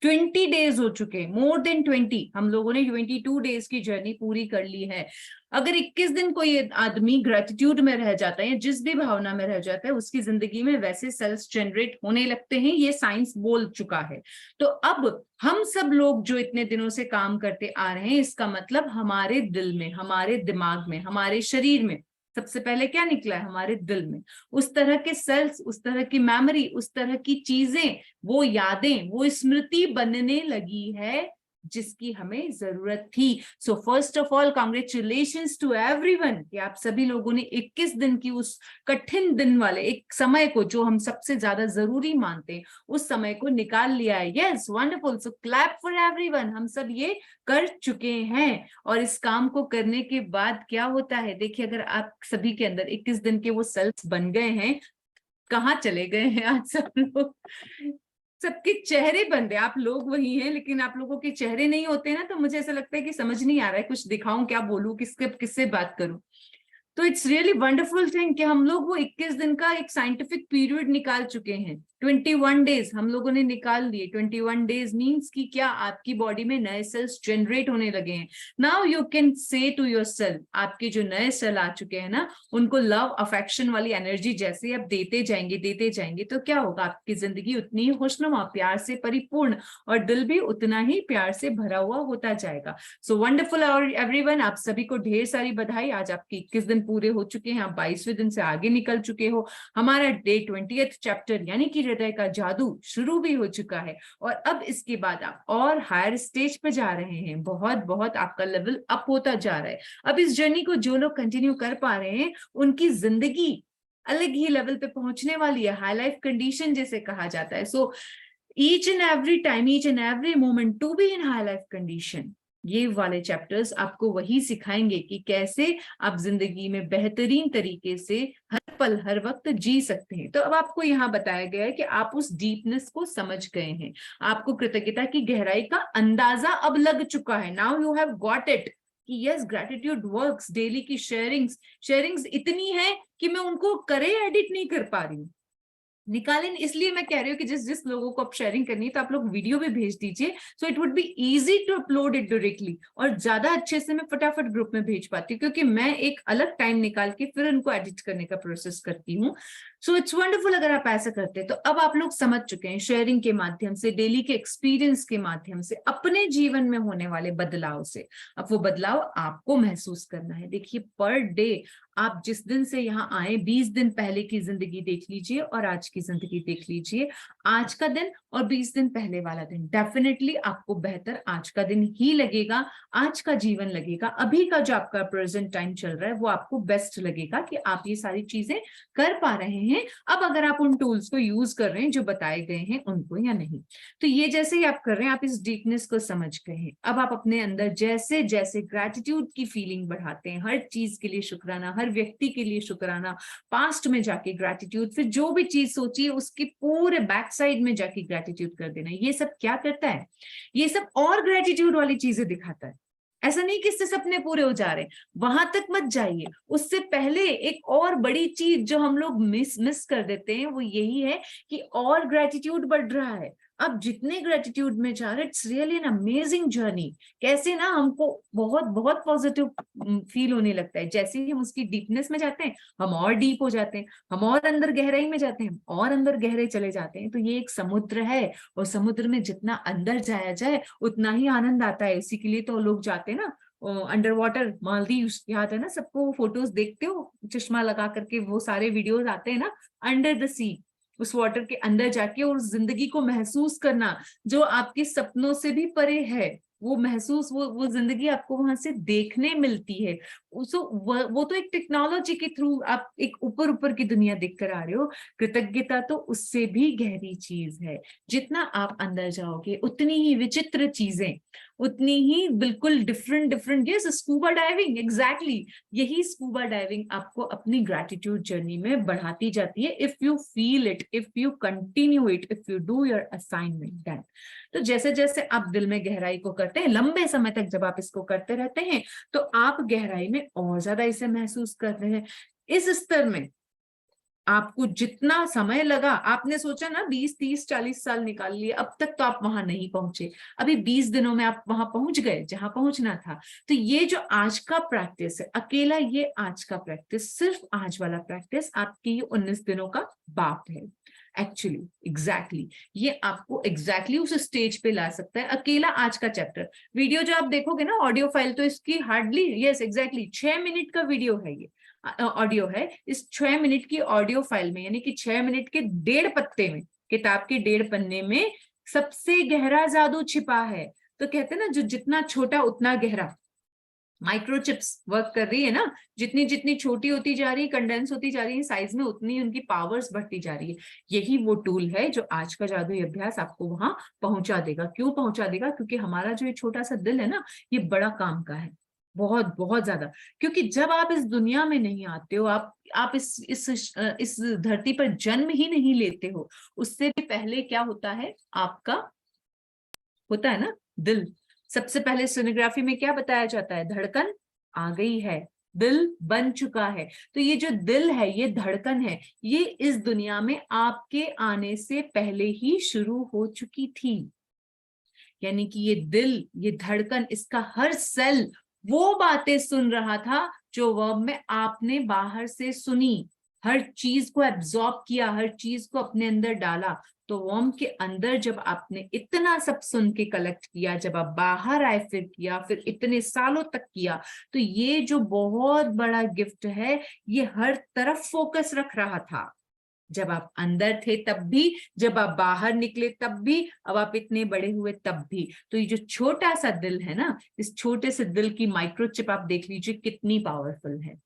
20 डेज हो चुके, मोर देन 20, हम लोगों ने 22 डेज की जर्नी पूरी कर ली है। अगर 21 दिन कोई आदमी ग्रेटिट्यूड में रह जाता है या जिस भी भावना में रह जाता है, उसकी जिंदगी में वैसे सेल्स जनरेट होने लगते हैं, ये साइंस बोल चुका है। तो अब हम सब लोग जो इतने दिनों से काम करते आ रहे हैं, इसका मतलब हमारे दिल में, हमारे दिमाग में, हमारे शरीर में सबसे पहले क्या निकला है? हमारे दिल में उस तरह के सेल्स, उस तरह की मेमोरी, उस तरह की चीजें, वो यादें, वो स्मृति बनने लगी है जिसकी हमें जरूरत थी। So first of all congratulations to everyone कि आप सभी लोगों ने 21 दिन की उस कठिन दिन वाले एक समय को, जो हम सबसे ज्यादा जरूरी मानते हैं, उस समय को निकाल लिया है। Yes, wonderful. So clap for everyone. हम सब ये कर चुके हैं और इस काम को करने के बाद क्या होता है, देखिए, अगर आप सभी के अंदर 21 दिन के वो सेल्स बन गए हैं, कहाँ चले गए हैं आज सब लोग? सबके चेहरे बन रहे, आप लोग वही हैं लेकिन आप लोगों के चेहरे नहीं होते ना, तो मुझे ऐसा लगता है कि समझ नहीं आ रहा है, कुछ दिखाऊं, क्या बोलूं, किससे बात करूं। तो इट्स रियली वंडरफुल थिंग कि हम लोग वो 21 दिन का एक साइंटिफिक पीरियड निकाल चुके हैं। 21 डेज हम लोगों ने निकाल लिए। 21 डेज मीन्स कि क्या आपकी बॉडी में नए सेल्स जनरेट होने लगे हैं। Now you can say to yourself, आपके जो नए सेल आ चुके हैं ना, उनको लव अफेक्शन वाली एनर्जी जैसे आप देते जाएंगे तो क्या होगा, आपकी जिंदगी उतनी ही खुशनुमा, प्यार से परिपूर्ण और दिल भी उतना ही प्यार से भरा हुआ होता जाएगा। सो वंडरफुल एवरीवन, आप सभी को ढेर सारी बधाई। आज आपके 21 दिन पूरे हो चुके हैं, आप 22वें दिन से आगे निकल चुके हो। हमारा डे 20th चैप्टर यानी कि हृदय का जादू शुरू भी हो चुका है और अब इसके बाद आप और हायर स्टेज पे जा रहे हैं। बहुत बहुत आपका लेवल अप होता जा रहा है। अब इस जर्नी को जो लोग कंटिन्यू कर पा रहे हैं, उनकी जिंदगी अलग ही लेवल पे पहुंचने वाली है, हाई लाइफ कंडीशन जिसे कहा जाता है। So each and every time, each and every moment to be in high life condition, ये वाले चैप्टर्स आपको वही सिखाएंगे कि कैसे आप जिंदगी में बेहतरीन तरीके से हर पल हर वक्त जी सकते हैं। तो अब आपको यहाँ बताया गया है कि आप उस डीपनेस को समझ गए हैं, आपको कृतज्ञता की गहराई का अंदाजा अब लग चुका है। Now you have got it कि यस, ग्रेटिट्यूड वर्क्स। डेली की शेयरिंग्स इतनी है कि मैं उनको करे एडिट नहीं कर पा रही हूँ, निकालें। इसलिए मैं कह रही हूँ कि जिस लोगों को आप शेयरिंग करनी है तो आप लोग वीडियो भी भेज दीजिए, so it would be easy to upload it directly, और ज्यादा अच्छे से मैं फटाफट ग्रुप में भेज पाती हूँ, क्योंकि मैं एक अलग टाइम निकाल के फिर उनको एडिट करने का प्रोसेस करती हूँ। सो इट्स वंडरफुल अगर आप ऐसा करते हैं। तो अब आप लोग समझ चुके हैं शेयरिंग के माध्यम से, डेली के एक्सपीरियंस के माध्यम से, अपने जीवन में होने वाले बदलाव से। अब वो बदलाव आपको महसूस करना है। देखिए, पर डे आप जिस दिन से यहाँ आए, 20 दिन पहले की जिंदगी देख लीजिए और आज की जिंदगी देख लीजिए। आज का दिन और 20 दिन पहले वाला दिन, डेफिनेटली आपको बेहतर आज का दिन ही लगेगा, आज का जीवन लगेगा। अभी का जो आपका प्रेजेंट टाइम चल रहा है वो आपको बेस्ट लगेगा कि आप ये सारी चीजें कर पा रहे हैं। अब अगर आप उन टूल्स को यूज कर रहे हैं जो बताए गए हैं उनको या नहीं, तो ये जैसे ही आप कर रहे हैं, आप इस डीपनेस को समझ गए हैं। अब आप अपने अंदर जैसे जैसे ग्रेटिट्यूड की फीलिंग बढ़ाते हैं, हर चीज के लिए शुक्राना, हर व्यक्ति के लिए शुक्राना, पास्ट में जाके ग्रेटिट्यूड, फिर जो भी चीज सोचिए उसके पूरे बैक साइड में जाके ग्रेटिट्यूड कर देना। ये सब क्या करता है? ये सब और ग्रेटिट्यूड वाली चीजें दिखाता है। ऐसा नहीं कि इससे सपने पूरे हो जा रहे हैं, वहां तक मत जाइए। उससे पहले एक और बड़ी चीज जो हम लोग मिस कर देते हैं वो यही है कि और ग्रेटिट्यूड बढ़ रहा है। अब जितने ग्रेटिट्यूड में जा रहे, it's really an amazing journey. कैसे ना हमको बहुत बहुत पॉजिटिव फील होने लगता है। जैसे ही हम उसकी डीपनेस में जाते हैं, हम और डीप हो जाते हैं, हम और अंदर गहराई में जाते हैं, और अंदर गहरे चले जाते हैं। तो ये एक समुद्र है और समुद्र में जितना अंदर जाया जाए उतना ही आनंद आता है। इसी के लिए तो लोग जाते हैं ना अंडर वाटर, मालदीव्स, याद है ना सबको, फोटोज देखते हो चश्मा लगा करके, वो सारे वीडियोस आते हैं ना, अंडर द सी, उस वाटर के अंदर जाके और उस जिंदगी को महसूस करना जो आपके सपनों से भी परे है। वो महसूस, वो जिंदगी आपको वहां से देखने मिलती है। वो तो एक टेक्नोलॉजी के थ्रू आप एक ऊपर की दुनिया देख कर आ रहे हो। कृतज्ञता तो उससे भी गहरी चीज है। जितना आप अंदर जाओगे उतनी ही विचित्र चीजें, उतनी ही बिल्कुल different yes, scuba diving, exactly यही स्कूबा डाइविंग आपको अपनी ग्रेटिट्यूड जर्नी में बढ़ाती जाती है। If you feel it, if you continue it, if you do your assignment that. तो जैसे जैसे आप दिल में गहराई को करते हैं, लंबे समय तक जब आप इसको करते रहते हैं, तो आप गहराई में और ज्यादा इसे महसूस कर रहे हैं। इस स्तर में आपको जितना समय लगा, आपने सोचा ना 20, 30, 40 साल निकाल लिए, अब तक तो आप वहां नहीं पहुंचे, अभी 20 दिनों में आप वहां पहुंच गए जहां पहुंचना था। तो ये जो आज का प्रैक्टिस है, अकेला ये आज का प्रैक्टिस, सिर्फ आज वाला प्रैक्टिस आपकी ये 19 दिनों का बाप है एक्चुअली। एग्जैक्टली ये आपको एग्जैक्टली उस स्टेज पे ला सकता है, अकेला आज का चैप्टर। वीडियो जो आप देखोगे ना, ऑडियो फाइल, तो इसकी हार्डली, यस एग्जैक्टली 6 मिनट का वीडियो है, ये ऑडियो है। इस 6 मिनट की ऑडियो फाइल में, यानी कि 6 मिनट के 1.5 पत्ते में, किताब के 1.5 पन्ने में सबसे गहरा जादू छिपा है। तो कहते हैं ना, जो जितना छोटा उतना गहरा। माइक्रोचिप्स वर्क कर रही है ना, जितनी जितनी छोटी होती जा रही है, कंडेंस होती जा रही है साइज में, उतनी उनकी पावर्स बढ़ती जा रही है। यही वो टूल है जो आज का जादुई अभ्यास आपको वहां पहुंचा देगा। क्यों पहुंचा देगा? क्योंकि हमारा जो ये छोटा सा दिल है ना, ये बड़ा काम का है, बहुत बहुत ज्यादा। क्योंकि जब आप इस दुनिया में नहीं आते हो, आप इस धरती पर जन्म ही नहीं लेते हो, उससे भी पहले क्या होता है, आपका होता है ना दिल। सबसे पहले सोनोग्राफी में क्या बताया जाता है? धड़कन आ गई है, दिल बन चुका है। तो ये जो दिल है, ये धड़कन है, ये इस दुनिया में आपके आने से पहले ही शुरू हो चुकी थी। यानी कि ये दिल, ये धड़कन, इसका हर सेल वो बातें सुन रहा था जो वर्ब में आपने बाहर से सुनी, हर चीज को एब्जॉर्ब किया, हर चीज को अपने अंदर डाला। तो वर्म के अंदर जब आपने इतना सब सुन के कलेक्ट किया, जब आप बाहर आए फिर किया, फिर इतने सालों तक किया, तो ये जो बहुत बड़ा गिफ्ट है, ये हर तरफ फोकस रख रहा था। जब आप अंदर थे तब भी, जब आप बाहर निकले तब भी, अब आप इतने बड़े हुए तब भी। तो ये जो छोटा सा दिल है ना, इस छोटे से दिल की माइक्रोचिप आप देख लीजिए कितनी पावरफुल है।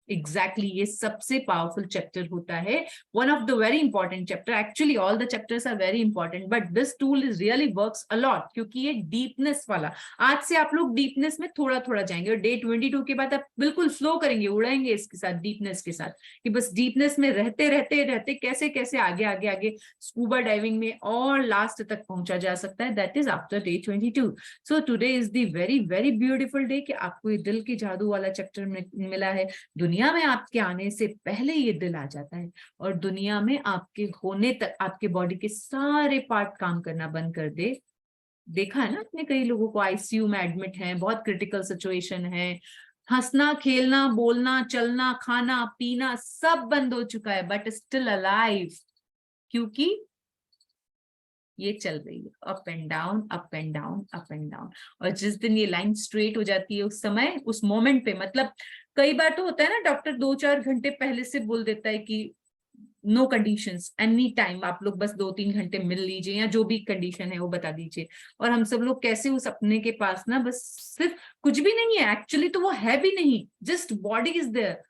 एग्जैक्टली ये सबसे पावरफुल चैप्टर होता है, one of the very important chapter. Actually all the chapters are very important, but this tool is really works a lot, क्योंकि ये डीपनेस वाला। आज से आप लोग डीपनेस में थोड़ा थोड़ा जाएंगे, और डे 22 के बाद आप बिल्कुल फ्लो करेंगे, उड़ेंगे इसके साथ, डीपनेस के साथ, कि बस डीपनेस में रहते रहते रहते कैसे कैसे आगे आगे आगे स्कूबा डाइविंग में और लास्ट तक पहुंचा जा सकता है। That is after day 22। So today is the very very beautiful day कि आपको ये दिल के जादू वाला चैप्टर मिला है। दुनिया में आपके आने से पहले ये दिल आ जाता है, और दुनिया में आपके होने तक आपके बॉडी के सारे पार्ट काम करना बंद कर दे। देखा है ना आपने, कई लोगों को आईसीयू में एडमिट हैं, बहुत क्रिटिकल सिचुएशन है, हंसना, खेलना, बोलना, चलना, खाना, पीना सब बंद हो चुका है, बट स्टिल अलाइव, क्योंकि ये चल रही है up and down, up and down, up and down. और जिस दिन ये लाइन स्ट्रेट हो जाती है, उस समय, उस मोमेंट पे, मतलब कई बार तो होता है ना, डॉक्टर 2-4 घंटे पहले से बोल देता है कि नो कंडीशंस, एनी टाइम आप लोग बस 2-3 घंटे मिल लीजिए, या जो भी कंडीशन है वो बता दीजिए। और हम सब लोग कैसे उस अपने के पास ना, बस सिर्फ कुछ भी नहीं है, एक्चुअली तो वो है भी नहीं, just body is there,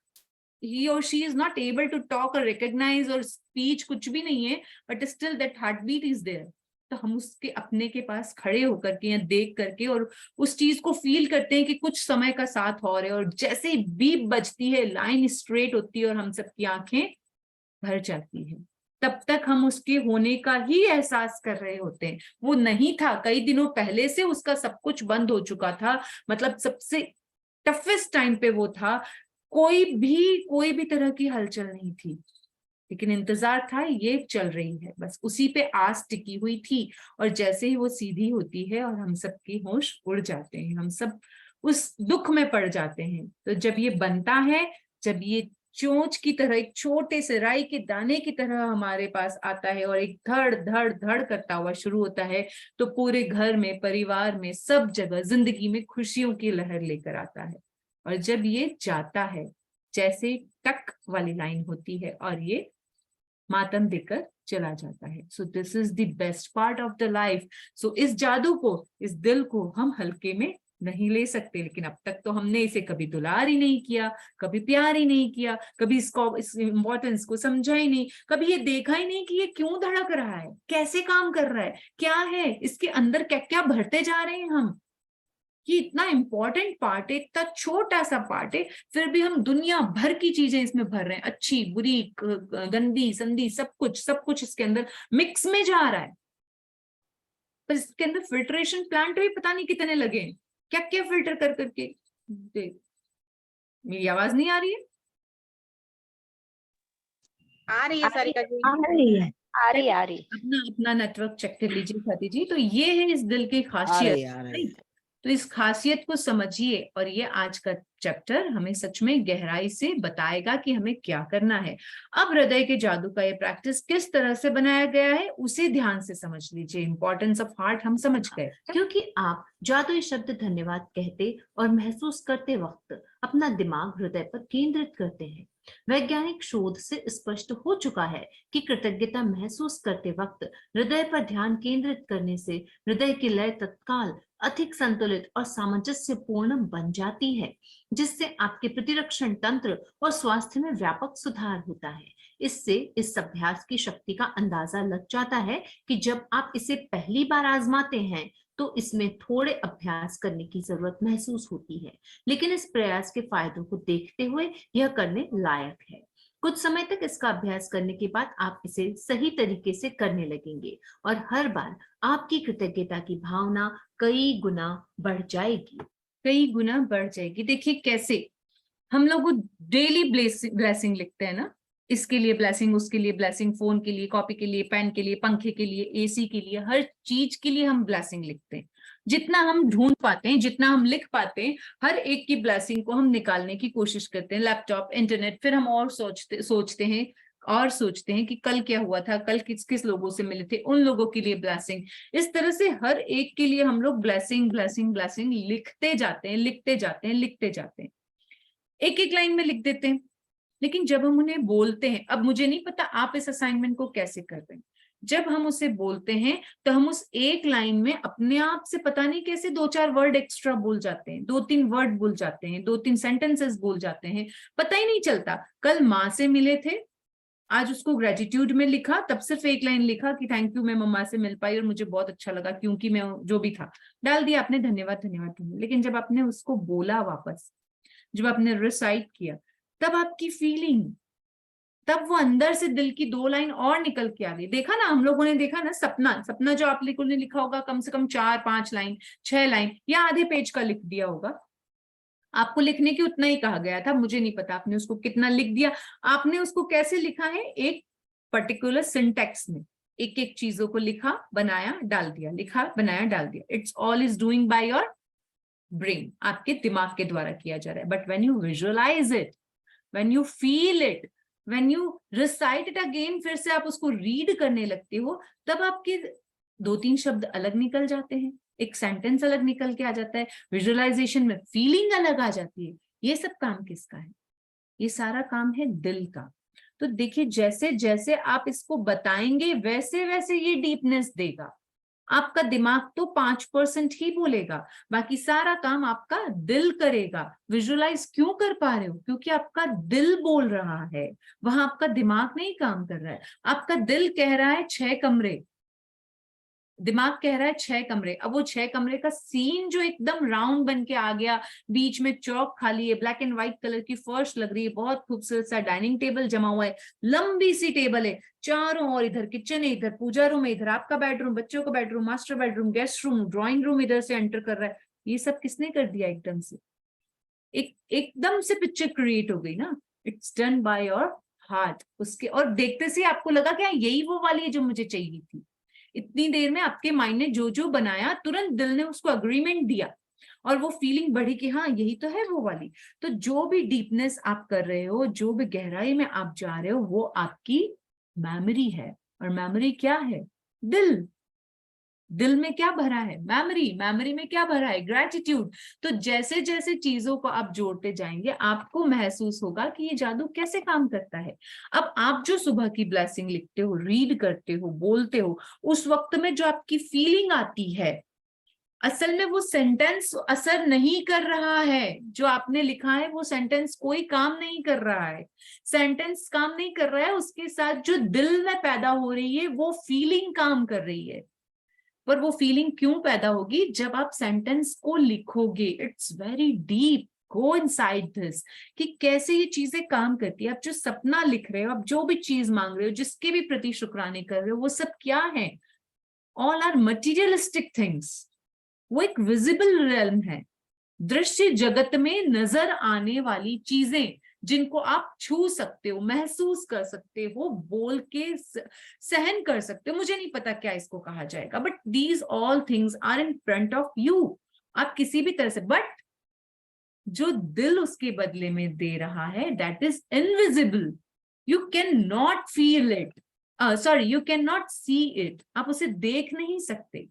he or she is not able to talk or recognize or speech, कुछ भी नहीं है, but still that heartbeat is there। तो हम उसके अपने के पास खड़े होकर के या देख करके और उस चीज को फील करते हैं कि कुछ समय का साथ और है, और जैसे ही बीप बजती है, लाइन स्ट्रेट होती है और हम सबकी आंखें भर जाती है, तब तक हम उसके होने का ही एहसास कर रहे होते हैं। वो नहीं था, कई दिनों पहले से उसका सब कुछ बंद हो चुका था, मतलब सबसे टफेस्ट टाइम पे वो था, कोई भी तरह की हलचल नहीं थी, लेकिन इंतजार था, ये चल रही है, बस उसी पे आस टिकी हुई थी। और जैसे ही वो सीधी होती है और हम सब की होश उड़ जाते हैं, हम सब उस दुख में पड़ जाते हैं। तो जब ये बनता है, जब ये चोंच की तरह, एक छोटे से राई के दाने की तरह हमारे पास आता है और एक धड़ धड़ धड़ करता हुआ शुरू होता है, तो पूरे घर में, परिवार में, सब जगह जिंदगी में खुशियों की लहर लेकर आता है। और जब ये जाता है, जैसे टक वाली लाइन होती है और ये मातम देकर चला जाता है। So this is the best part of the life. So इस जादू को, इस दिल को हम हल्के में नहीं ले सकते, लेकिन अब तक तो हमने इसे कभी दुलार ही नहीं किया, कभी प्यार ही नहीं किया, कभी इसको, इस इम्पोर्टेंस को समझा ही नहीं, कभी ये देखा ही नहीं कि ये क्यों धड़क रहा है, कैसे काम कर रहा है, क्या है इसके अंदर, क्या क्या भरते जा रहे हैं हम। ये इतना इंपॉर्टेंट पार्ट है, इतना छोटा सा पार्ट है, फिर भी हम दुनिया भर की चीजें इसमें भर रहे हैं, अच्छी, बुरी, गंदी, संदी, सब कुछ इसके अंदर मिक्स में जा रहा है। पर इसके अंदर फिल्ट्रेशन प्लांट भी पता नहीं कितने लगे हैं, क्या क्या फिल्टर कर करके। मेरी आवाज नहीं आ रही है? आ रही है सारिका जी। आ रही है। आ रही अपना अपना नेटवर्क चेक कर लीजिए स्वाति जी। तो ये है इस दिल की आ खासियत, रही है। राइट? तो इस खासियत को समझिए और ये आज का चैप्टर हमें सच में गहराई से बताएगा कि हमें क्या करना है। अब हृदय के जादू का ये प्रैक्टिस किस तरह से बनाया गया है उसे ध्यान से समझ लीजिए। इंपॉर्टेंस ऑफ हार्ट हम समझ गए, क्योंकि आप जादुई शब्द धन्यवाद कहते और महसूस करते वक्त अपना दिमाग हृदय पर केंद्रित करते हैं। वैज्ञानिक शोध से स्पष्ट हो चुका है कि कृतज्ञता महसूस करते वक्त हृदय पर ध्यान केंद्रित करने से हृदय की लय तत्काल अधिक संतुलित और सामंजस्यपूर्ण बन जाती है, जिससे आपके प्रतिरक्षण तंत्र और स्वास्थ्य में व्यापक सुधार होता है। इससे इस अभ्यास की शक्ति का अंदाजा लग जाता है कि जब आप इसे पहली बार आजमाते हैं तो इसमें थोड़े अभ्यास करने की जरूरत महसूस होती है, लेकिन इस प्रयास के फायदों को देखते हुए यह करने लायक है। कुछ समय तक इसका अभ्यास करने के बाद आप इसे सही तरीके से करने लगेंगे और हर बार आपकी कृतज्ञता की भावना कई गुना बढ़ जाएगी, कई गुना बढ़ जाएगी। देखिए कैसे हम लोग डेली ब्लेसिंग लिखते हैं ना, इसके लिए ब्लेसिंग, उसके लिए ब्लेसिंग, फोन के लिए, कॉपी के लिए, पेन के लिए, पंखे के लिए, एसी के लिए, हर चीज के लिए हम ब्लेसिंग लिखते हैं। जितना हम ढूंढ पाते हैं, जितना हम लिख पाते हैं, हर एक की ब्लेसिंग को हम निकालने की कोशिश करते हैं। लैपटॉप, इंटरनेट, फिर हम और सोचते हैं कि कल क्या हुआ था, कल किस किस लोगों से मिले थे, उन लोगों के लिए ब्लेसिंग। इस तरह से हर एक के लिए हम लोग ब्लेसिंग ब्लेसिंग ब्लेसिंग लिखते जाते हैं, लिखते जाते हैं, लिखते जाते हैं, एक एक लाइन में लिख देते हैं। लेकिन जब हम उन्हें बोलते हैं, अब मुझे नहीं पता आप इस असाइनमेंट को कैसे कर रहे हैं, जब हम उसे बोलते हैं तो हम उस एक लाइन में अपने आप से पता नहीं कैसे 2-4 वर्ड एक्स्ट्रा बोल जाते हैं, 2-3 वर्ड बोल जाते हैं, 2-3 सेंटेंसेस बोल जाते हैं, पता ही नहीं चलता। कल माँ से मिले थे, आज उसको ग्रेटिट्यूड में लिखा, तब सिर्फ एक लाइन लिखा कि थैंक यू, मैं मम्मा से मिल पाई और मुझे बहुत अच्छा लगा क्योंकि मैं जो भी था डाल दिया आपने, धन्यवाद धन्यवाद। लेकिन जब आपने उसको बोला वापस, जब आपने रिसाइट किया, तब आपकी फीलिंग, तब वो अंदर से दिल की 2 लाइन और निकल के आ गई। देखा ना, हम लोगों ने देखा ना, सपना जो आप लोगों ने लिखा होगा कम से कम 4-5 लाइन, 6 लाइन या आधे पेज का लिख दिया होगा। आपको लिखने की उतना ही कहा गया था, मुझे नहीं पता आपने उसको कितना लिख दिया। आपने उसको कैसे लिखा है, एक पर्टिकुलर सिंटेक्स में एक एक चीजों को लिखा, बनाया, डाल दिया, लिखा, बनाया, डाल दिया। It's all is doing by your brain, आपके दिमाग के द्वारा किया जा रहा है। But when you visualise it, when you feel it, when you recite it again, फिर से आप उसको रीड करने लगते हो, तब आपके 2-3 शब्द अलग निकल जाते हैं, एक सेंटेंस अलग निकल के आ जाता है, विजुअलाइजेशन में फीलिंग अलग आ जाती है। ये सब काम किसका है? ये सारा काम है दिल का। तो देखिए जैसे जैसे आप इसको बताएंगे वैसे वैसे ये डीपनेस देगा। आपका दिमाग तो 5% ही बोलेगा, बाकी सारा काम आपका दिल करेगा। विजुअलाइज क्यों कर पा रहे हो? क्योंकि आपका दिल बोल रहा है, वहां आपका दिमाग नहीं काम कर रहा है। आपका दिल कह रहा है 6 कमरे, दिमाग कह रहा है 6 कमरे। अब वो 6 कमरे का सीन जो एकदम राउंड बन के आ गया, बीच में चौक खाली है, ब्लैक एंड व्हाइट कलर की फर्श लग रही है, बहुत खूबसूरत सा डाइनिंग टेबल जमा हुआ है, लंबी सी टेबल है, चारों ओर इधर किचन है, इधर पूजा रूम है, इधर आपका बेडरूम, बच्चों का bedroom, master bedroom, guest room, drawing room इधर से एंटर कर रहा है। ये सब किसने कर दिया? एकदम से एकदम से पिक्चर क्रिएट हो गई ना। It's done by your heart. उसके और देखते से आपको लगा क्या यही वो वाली है जो मुझे चाहिए थी। इतनी देर में आपके माइंड ने जो जो बनाया, तुरंत दिल ने उसको अग्रीमेंट दिया और वो फीलिंग बढ़ी कि हाँ यही तो है वो वाली। तो जो भी डीपनेस आप कर रहे हो, जो भी गहराई में आप जा रहे हो, वो आपकी मेमोरी है। और मेमोरी क्या है? दिल। दिल में क्या भरा है? मेमोरी। मेमोरी में क्या भरा है? ग्रेटिट्यूड। तो जैसे जैसे चीजों को आप जोड़ते जाएंगे, आपको महसूस होगा कि ये जादू कैसे काम करता है। अब आप जो सुबह की ब्लेसिंग लिखते हो, रीड करते हो, बोलते हो, उस वक्त में जो आपकी फीलिंग आती है, असल में वो सेंटेंस असर नहीं कर रहा है। जो आपने लिखा है वो सेंटेंस कोई काम नहीं कर रहा है। सेंटेंस काम नहीं कर रहा है, उसके साथ जो दिल में पैदा हो रही है वो फीलिंग काम कर रही है। पर वो फीलिंग क्यों पैदा होगी? जब आप सेंटेंस को लिखोगे। It's very deep. Go inside this कि कैसे ये चीजें काम करती है। आप जो सपना लिख रहे हो, आप जो भी चीज मांग रहे हो, जिसके भी प्रति शुक्राने कर रहे हो, वो सब क्या है? All are materialistic things. वो एक विजिबल रेल्म है, दृश्य जगत में नजर आने वाली चीजें जिनको आप छू सकते हो, महसूस कर सकते हो, बोल के सहन कर सकते हो, मुझे नहीं पता क्या इसको कहा जाएगा, but these all things are in front of you. आप किसी भी तरह से, बट जो दिल उसके बदले में दे रहा है that is invisible, you can not feel it, sorry you can not see it, आप उसे देख नहीं सकते।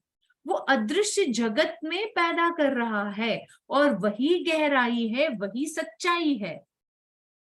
वो अदृश्य जगत में पैदा कर रहा है और वही गहराई है, वही सच्चाई है।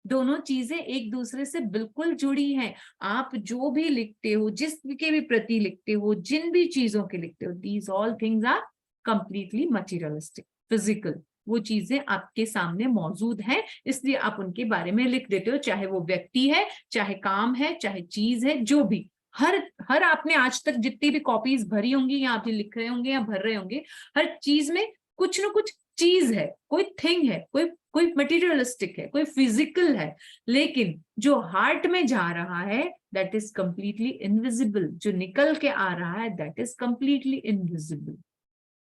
दोनों चीजें एक दूसरे से बिल्कुल जुड़ी हैं। आप जो भी लिखते हो, जिसके भी प्रति लिखते हो, जिन भी चीजों के लिखते हो, these all things are completely materialistic, physical. वो चीजें आपके सामने मौजूद हैं, इसलिए आप उनके बारे में लिख देते हो, चाहे वो व्यक्ति है, चाहे काम है, चाहे चीज है, जो भी। हर आपने आज तक जितनी भी कॉपीज भरी होंगी या आप लिख रहे होंगे या भर रहे होंगे, हर चीज में कुछ ना कुछ चीज है, कोई थिंग है, कोई मटीरियलिस्टिक है, कोई फिजिकल है, लेकिन जो हार्ट में जा रहा है दैट इज कंप्लीटली इनविजिबल, जो निकल के आ रहा है दैट इज कंप्लीटली इनविजिबल।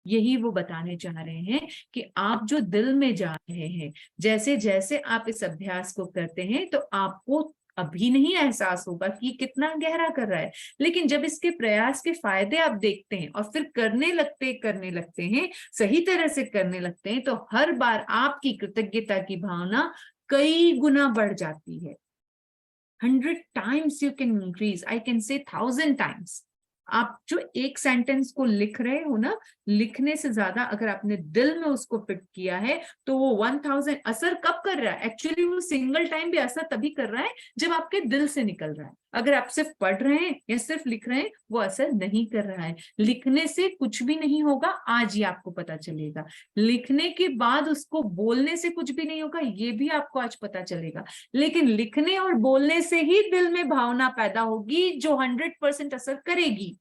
यही वो बताने चाह रहे हैं कि आप जो दिल में जा रहे हैं, जैसे जैसे आप इस अभ्यास को करते हैं तो आपको अभी नहीं एहसास होगा कि कितना गहरा कर रहा है, लेकिन जब इसके प्रयास के फायदे आप देखते हैं और फिर करने लगते हैं, सही तरह से करने लगते हैं, तो हर बार आपकी कृतज्ञता की भावना कई गुना बढ़ जाती है। 100 times you can increase, I can say 1000 times। आप जो एक सेंटेंस को लिख रहे हो ना, लिखने से ज्यादा अगर आपने दिल में उसको फिट किया है तो वो 1000 असर कब कर रहा है? एक्चुअली वो सिंगल टाइम भी असर तभी कर रहा है जब आपके दिल से निकल रहा है। अगर आप सिर्फ पढ़ रहे हैं या सिर्फ लिख रहे हैं, वो असर नहीं कर रहा है। लिखने से कुछ भी नहीं होगा, आज ही आपको पता चलेगा। लिखने के बाद उसको बोलने से कुछ भी नहीं होगा, ये भी आपको आज पता चलेगा। लेकिन लिखने और बोलने से ही दिल में भावना पैदा होगी जो 100% असर करेगी।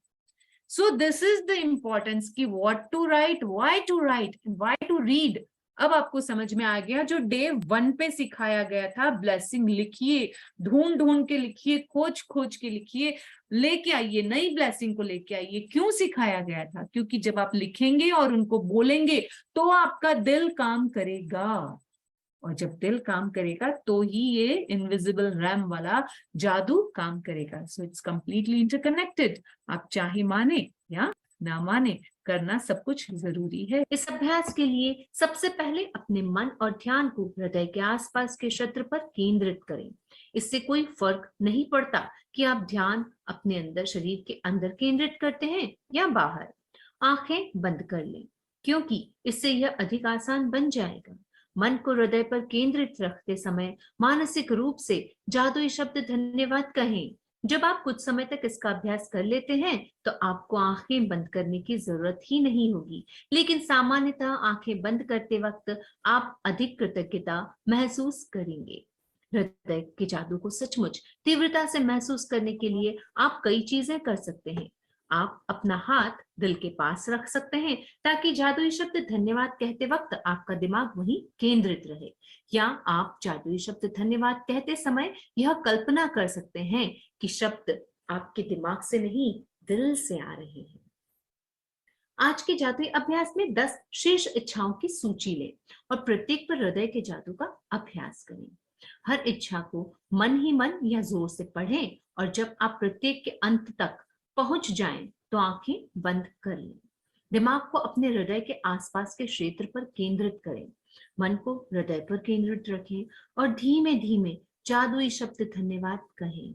So this is the importance कि what to write, why to write, why to read। अब आपको समझ में आ गया जो डे 1 पे सिखाया गया था, ब्लेसिंग लिखिए, ढूंढ के लिखिए, खोज के लिखिए, लेके आइए, नई ब्लेसिंग को लेके आइए। क्यों सिखाया गया था? क्योंकि जब आप लिखेंगे और उनको बोलेंगे तो आपका दिल काम करेगा, और जब दिल काम करेगा तो ही ये इनविजिबल रैम वाला जादू काम करेगा। So it's completely interconnected. आप चाहे माने या ना माने, करना सब कुछ जरूरी है। इस अभ्यास के लिए सबसे पहले अपने मन और ध्यान को हृदय के आसपास के क्षेत्र पर केंद्रित करें। इससे कोई फर्क नहीं पड़ता कि आप ध्यान अपने अंदर, शरीर के अंदर केंद्रित करते हैं या बाहर। आंखें बंद कर लें, क्योंकि इससे यह अधिक आसान बन जाएगा। मन को हृदय पर केंद्रित रखते समय मानसिक रूप से जादुई शब्द धन्यवाद कहें। जब आप कुछ समय तक इसका अभ्यास कर लेते हैं तो आपको आंखें बंद करने की जरूरत ही नहीं होगी, लेकिन सामान्यतः आंखें बंद करते वक्त आप अधिक कृतज्ञता महसूस करेंगे। हृदय के जादू को सचमुच तीव्रता से महसूस करने के लिए आप कई चीजें कर सकते हैं। आप अपना हाथ दिल के पास रख सकते हैं ताकि जादुई शब्द धन्यवाद कहते वक्त आपका दिमाग वहीं केंद्रित रहे, या आप जादुई शब्द धन्यवाद कहते समय यह कल्पना कर सकते हैं कि शब्द आपके दिमाग से नहीं, दिल से आ रहे हैं। आज के जादुई अभ्यास में 10 शीर्ष इच्छाओं की सूची लें और प्रत्येक पर हृदय के जादू का अभ्यास करें। हर इच्छा को मन ही मन या जोर से पढ़ें, और जब आप प्रत्येक के अंत तक पहुंच जाएं तो आंखें बंद कर लें। दिमाग को अपने हृदय के आसपास के क्षेत्र पर केंद्रित करें। मन को हृदय पर केंद्रित रखें और धीमे धीमे जादुई शब्द धन्यवाद कहें।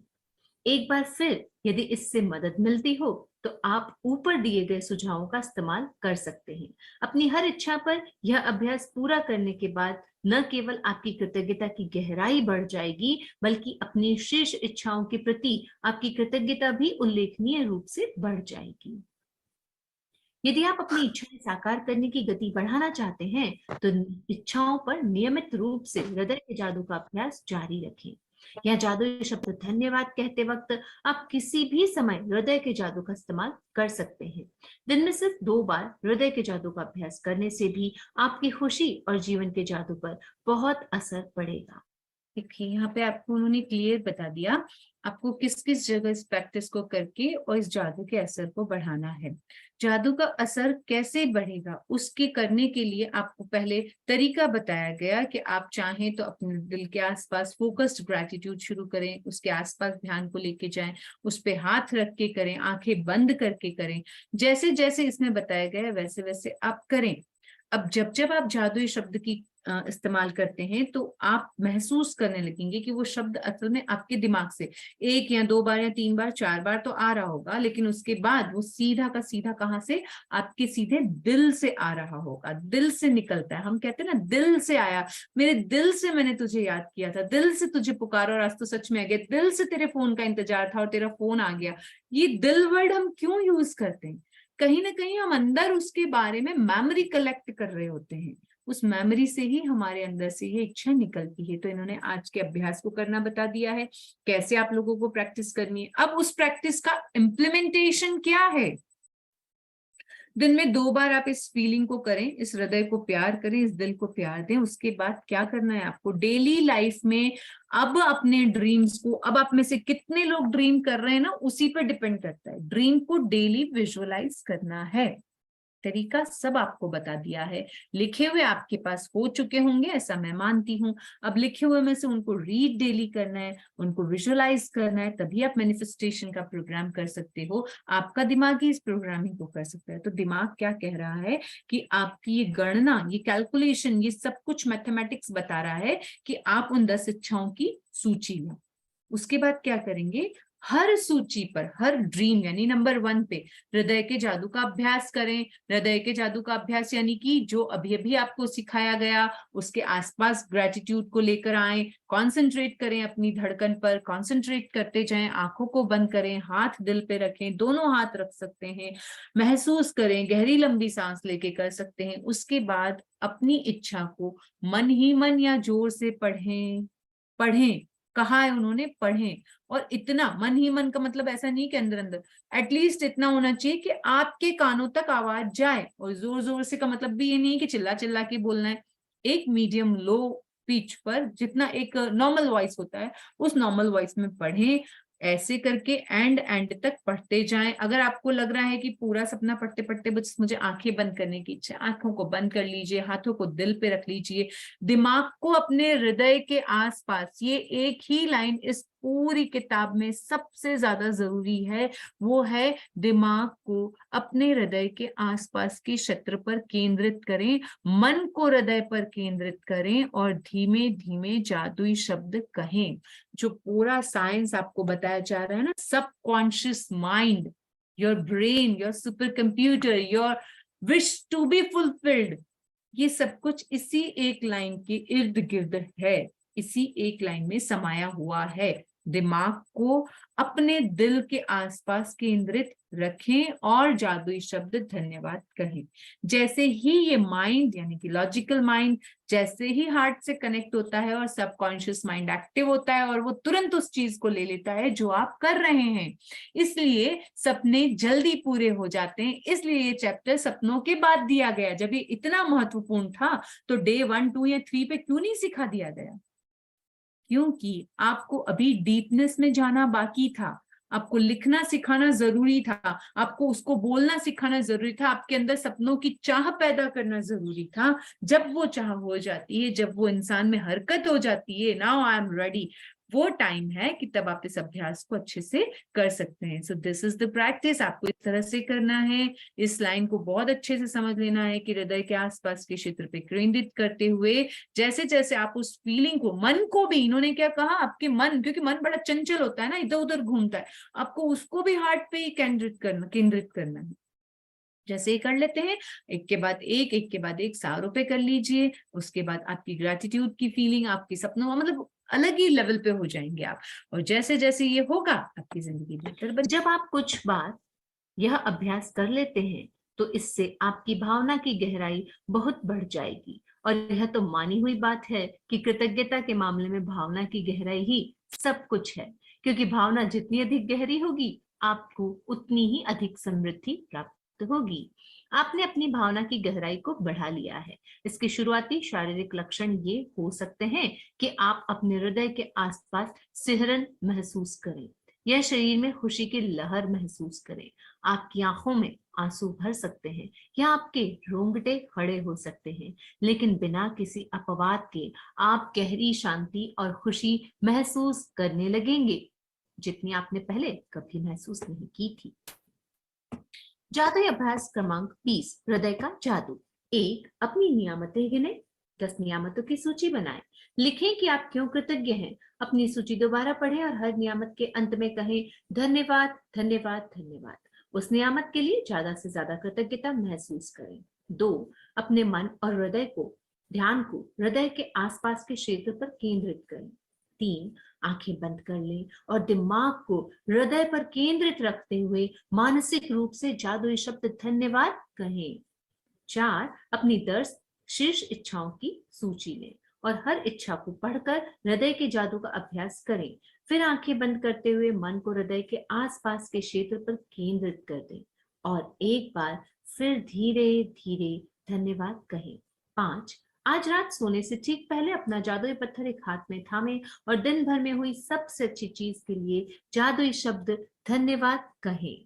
एक बार फिर यदि इससे मदद मिलती हो तो आप ऊपर दिए गए सुझावों का इस्तेमाल कर सकते हैं। अपनी हर इच्छा पर यह अभ्यास पूरा करने के बाद न केवल आपकी कृतज्ञता की गहराई बढ़ जाएगी, बल्कि अपनी शेष इच्छाओं के प्रति आपकी कृतज्ञता भी उल्लेखनीय रूप से बढ़ जाएगी। यदि आप अपनी इच्छाएं साकार करने की गति बढ़ाना चाहते हैं तो इच्छाओं पर नियमित रूप से हृदय के जादू का अभ्यास जारी रखें। या जादुई शब्द धन्यवाद कहते वक्त आप किसी भी समय हृदय के जादू का इस्तेमाल कर सकते हैं। दिन में सिर्फ 2 बार हृदय के जादू का अभ्यास करने से भी आपकी खुशी और जीवन के जादू पर बहुत असर पड़ेगा। देखिए यहाँ पे आपको उन्होंने क्लियर बता दिया आपको किस किस जगह इस प्रैक्टिस को करके और इस जादू के असर को बढ़ाना है। जादू का असर कैसे बढ़ेगा उसके करने के लिए आपको पहले तरीका बताया गया कि आप चाहें तो अपने दिल के आसपास फोकस्ड ग्रैटिट्यूड शुरू करें, उसके आसपास ध्यान को लेके जाएं, उस पे हाथ रख के करें, आंखें बंद करके करें। जैसे जैसे इसमें बताया गया है वैसे वैसे आप करें। अब जब जब आप जादुई शब्द की इस्तेमाल करते हैं तो आप महसूस करने लगेंगे कि वो शब्द असल में आपके दिमाग से 1 या 2 बार या 3 बार 4 बार तो आ रहा होगा, लेकिन उसके बाद वो सीधा का सीधा कहाँ से, आपके सीधे दिल से आ रहा होगा, दिल से निकलता है। हम कहते हैं ना दिल से आया, मेरे दिल से मैंने तुझे याद किया था, दिल से तुझे पुकारा और आज तो सच में आ गया, दिल से तेरे फोन का इंतजार था और तेरा फोन आ गया। ये दिल वर्ड हम क्यों यूज करते हैं? कहीं ना कहीं हम अंदर उसके बारे में मेमोरी कलेक्ट कर रहे होते हैं, उस मेमोरी से ही हमारे अंदर से ये इच्छा निकलती है। तो इन्होंने आज के अभ्यास को करना बता दिया है, कैसे आप लोगों को प्रैक्टिस करनी है। अब उस प्रैक्टिस का इम्प्लीमेंटेशन क्या है? दिन में 2 बार आप इस फीलिंग को करें, इस हृदय को प्यार करें, इस दिल को प्यार दें। उसके बाद क्या करना है आपको डेली लाइफ में, अब अपने ड्रीम्स को, अब आप में से कितने लोग ड्रीम कर रहे हैं ना, उसी पर डिपेंड करता है। ड्रीम को डेली विजुअलाइज करना है। तरीका सब आपको बता दिया है, लिखे हुए आपके पास हो चुके होंगे ऐसा मैं मानती हूँ। अब लिखे हुए में से उनको रीड डेली करना है, उनको विजुअलाइज करना है, तभी आप मैनिफेस्टेशन का प्रोग्राम कर सकते हो। आपका दिमाग ही इस प्रोग्रामिंग को कर सकता है। तो दिमाग क्या कह रहा है कि आपकी ये गणना, ये कैलकुलेशन, ये सब कुछ मैथमेटिक्स बता रहा है कि आप उन 10 इच्छाओं की सूची लें। उसके बाद क्या करेंगे, हर सूची पर, हर ड्रीम यानी नंबर 1 पे हृदय के जादू का अभ्यास करें। हृदय के जादू का अभ्यास यानी कि जो अभी अभी आपको सिखाया गया उसके आसपास ग्रेटिट्यूड को लेकर आए, कॉन्सेंट्रेट करें अपनी धड़कन पर, कॉन्सेंट्रेट करते जाएं, आंखों को बंद करें, हाथ दिल पे रखें, दोनों हाथ रख सकते हैं, महसूस करें, गहरी लंबी सांस लेके कर सकते हैं। उसके बाद अपनी इच्छा को मन ही मन या जोर से पढ़ें, कहा है उन्होंने पढ़ें। और इतना मन ही मन का मतलब ऐसा नहीं कि अंदर अंदर, एटलीस्ट इतना होना चाहिए कि आपके कानों तक आवाज जाए। और जोर जोर से का मतलब भी ये नहीं कि चिल्ला चिल्ला के बोलना है, एक मीडियम लो पिच पर, जितना एक नॉर्मल वॉइस होता है उस नॉर्मल वॉइस में पढ़ें। ऐसे करके एंड तक पढ़ते जाएं। अगर आपको लग रहा है कि पूरा सपना पढ़ते पढ़ते बस मुझे आंखें बंद करने की इच्छा, आंखों को बंद कर लीजिए, हाथों को दिल पे रख लीजिए, दिमाग को अपने हृदय के आसपास, ये एक ही लाइन इस पूरी किताब में सबसे ज्यादा जरूरी है, वो है दिमाग को अपने हृदय के आसपास के क्षेत्र पर केंद्रित करें, मन को हृदय पर केंद्रित करें और धीमे धीमे जादुई शब्द कहें। जो पूरा साइंस आपको बताया जा रहा है ना, subconscious mind, your brain, your super computer, your wish to be fulfilled, ये सब कुछ इसी एक लाइन के इर्द गिर्द है, इसी एक लाइन में समाया हुआ है। दिमाग को अपने दिल के आसपास केंद्रित रखें और जादुई शब्द धन्यवाद कहें। जैसे ही ये माइंड यानी कि लॉजिकल माइंड जैसे ही हार्ट से कनेक्ट होता है और सबकॉन्शियस माइंड एक्टिव होता है और वो तुरंत उस चीज को ले लेता है जो आप कर रहे हैं। इसलिए सपने जल्दी पूरे हो जाते हैं। इसलिए ये चैप्टर सपनों के बाद दिया गया। जब ये इतना महत्वपूर्ण था तो डे 1, 2 या 3 पे क्यों नहीं सिखा दिया गया? क्योंकि आपको अभी डीपनेस में जाना बाकी था, आपको लिखना सिखाना जरूरी था, आपको उसको बोलना सिखाना जरूरी था, आपके अंदर सपनों की चाह पैदा करना जरूरी था। जब वो चाह हो जाती है, जब वो इंसान में हरकत हो जाती है, नाउ आई एम रेडी, वो टाइम है कि तब आप इस अभ्यास को अच्छे से कर सकते हैं। सो दिस इज द प्रैक्टिस। आपको इस तरह से करना है, इस लाइन को बहुत अच्छे से समझ लेना है कि हृदय के आसपास के क्षेत्र पे केंद्रित करते हुए जैसे जैसे आप उस फीलिंग को, मन को भी, इन्होंने क्या कहा, आपके मन, क्योंकि मन बड़ा चंचल होता है ना, इधर उधर घूमता है, आपको उसको भी हार्ट पे ही केंद्रित करना है। जैसे ही कर लेते हैं, एक के बाद एक सारों पे कर लीजिए। उसके बाद आपकी ग्रेटिट्यूड की फीलिंग, आपके सपनों, मतलब अलग ही लेवल पे हो जाएंगे आप। और जैसे जैसे ये होगा आपकी जिंदगी बेहतर। जब आप कुछ बार यह अभ्यास कर लेते हैं तो इससे आपकी भावना की गहराई बहुत बढ़ जाएगी। और यह तो मानी हुई बात है कि कृतज्ञता के मामले में भावना की गहराई ही सब कुछ है, क्योंकि भावना जितनी अधिक गहरी होगी आपको उतनी ही अधिक समृद्धि प्राप्त होगी। आपने अपनी भावना की गहराई को बढ़ा लिया है। इसके शुरुआती शारीरिक लक्षण ये हो सकते हैं कि आप अपने हृदय के आसपास सिहरन महसूस करें या शरीर में खुशी की लहर महसूस करें। आपकी आंखों में आंसू भर सकते हैं या आपके रोंगटे खड़े हो सकते हैं, लेकिन बिना किसी अपवाद के आप गहरी शांति और खुशी महसूस करने लगेंगे, जितनी आपने पहले कभी महसूस नहीं की थी। जादुई अभ्यास क्रमांक 20, हृदय का जादू। 1, अपनी नियामतें गिने। 10 नियामतों की सूची बनाएं। लिखें कि आप क्यों कृतज्ञ हैं। अपनी सूची दोबारा पढ़ें और हर नियामत के अंत में कहें धन्यवाद, धन्यवाद, धन्यवाद। उस नियामत के लिए ज्यादा से ज्यादा कृतज्ञता महसूस करें। 2, अपने मन और हृदय को ध्यान को हृदय के आसपास के क्षेत्र पर केंद्रित करें। 3, आंखें बंद कर लें और दिमाग को हृदय पर केंद्रित रखते हुए मानसिक रूप से जादुई शब्द धन्यवाद कहें। 4, अपनी 10 शीर्ष इच्छाओं की सूची लें और हर इच्छा को पढ़कर हृदय के जादू का अभ्यास करें। फिर आंखें बंद करते हुए मन को हृदय के आसपास के क्षेत्र पर केंद्रित कर दें और एक बार फिर धीरे धीरे धन्यवाद कहें। 5, आज रात सोने से ठीक पहले अपना जादुई पत्थर एक हाथ में थामें और दिन भर में हुई सबसे अच्छी चीज के लिए जादुई शब्द धन्यवाद कहें।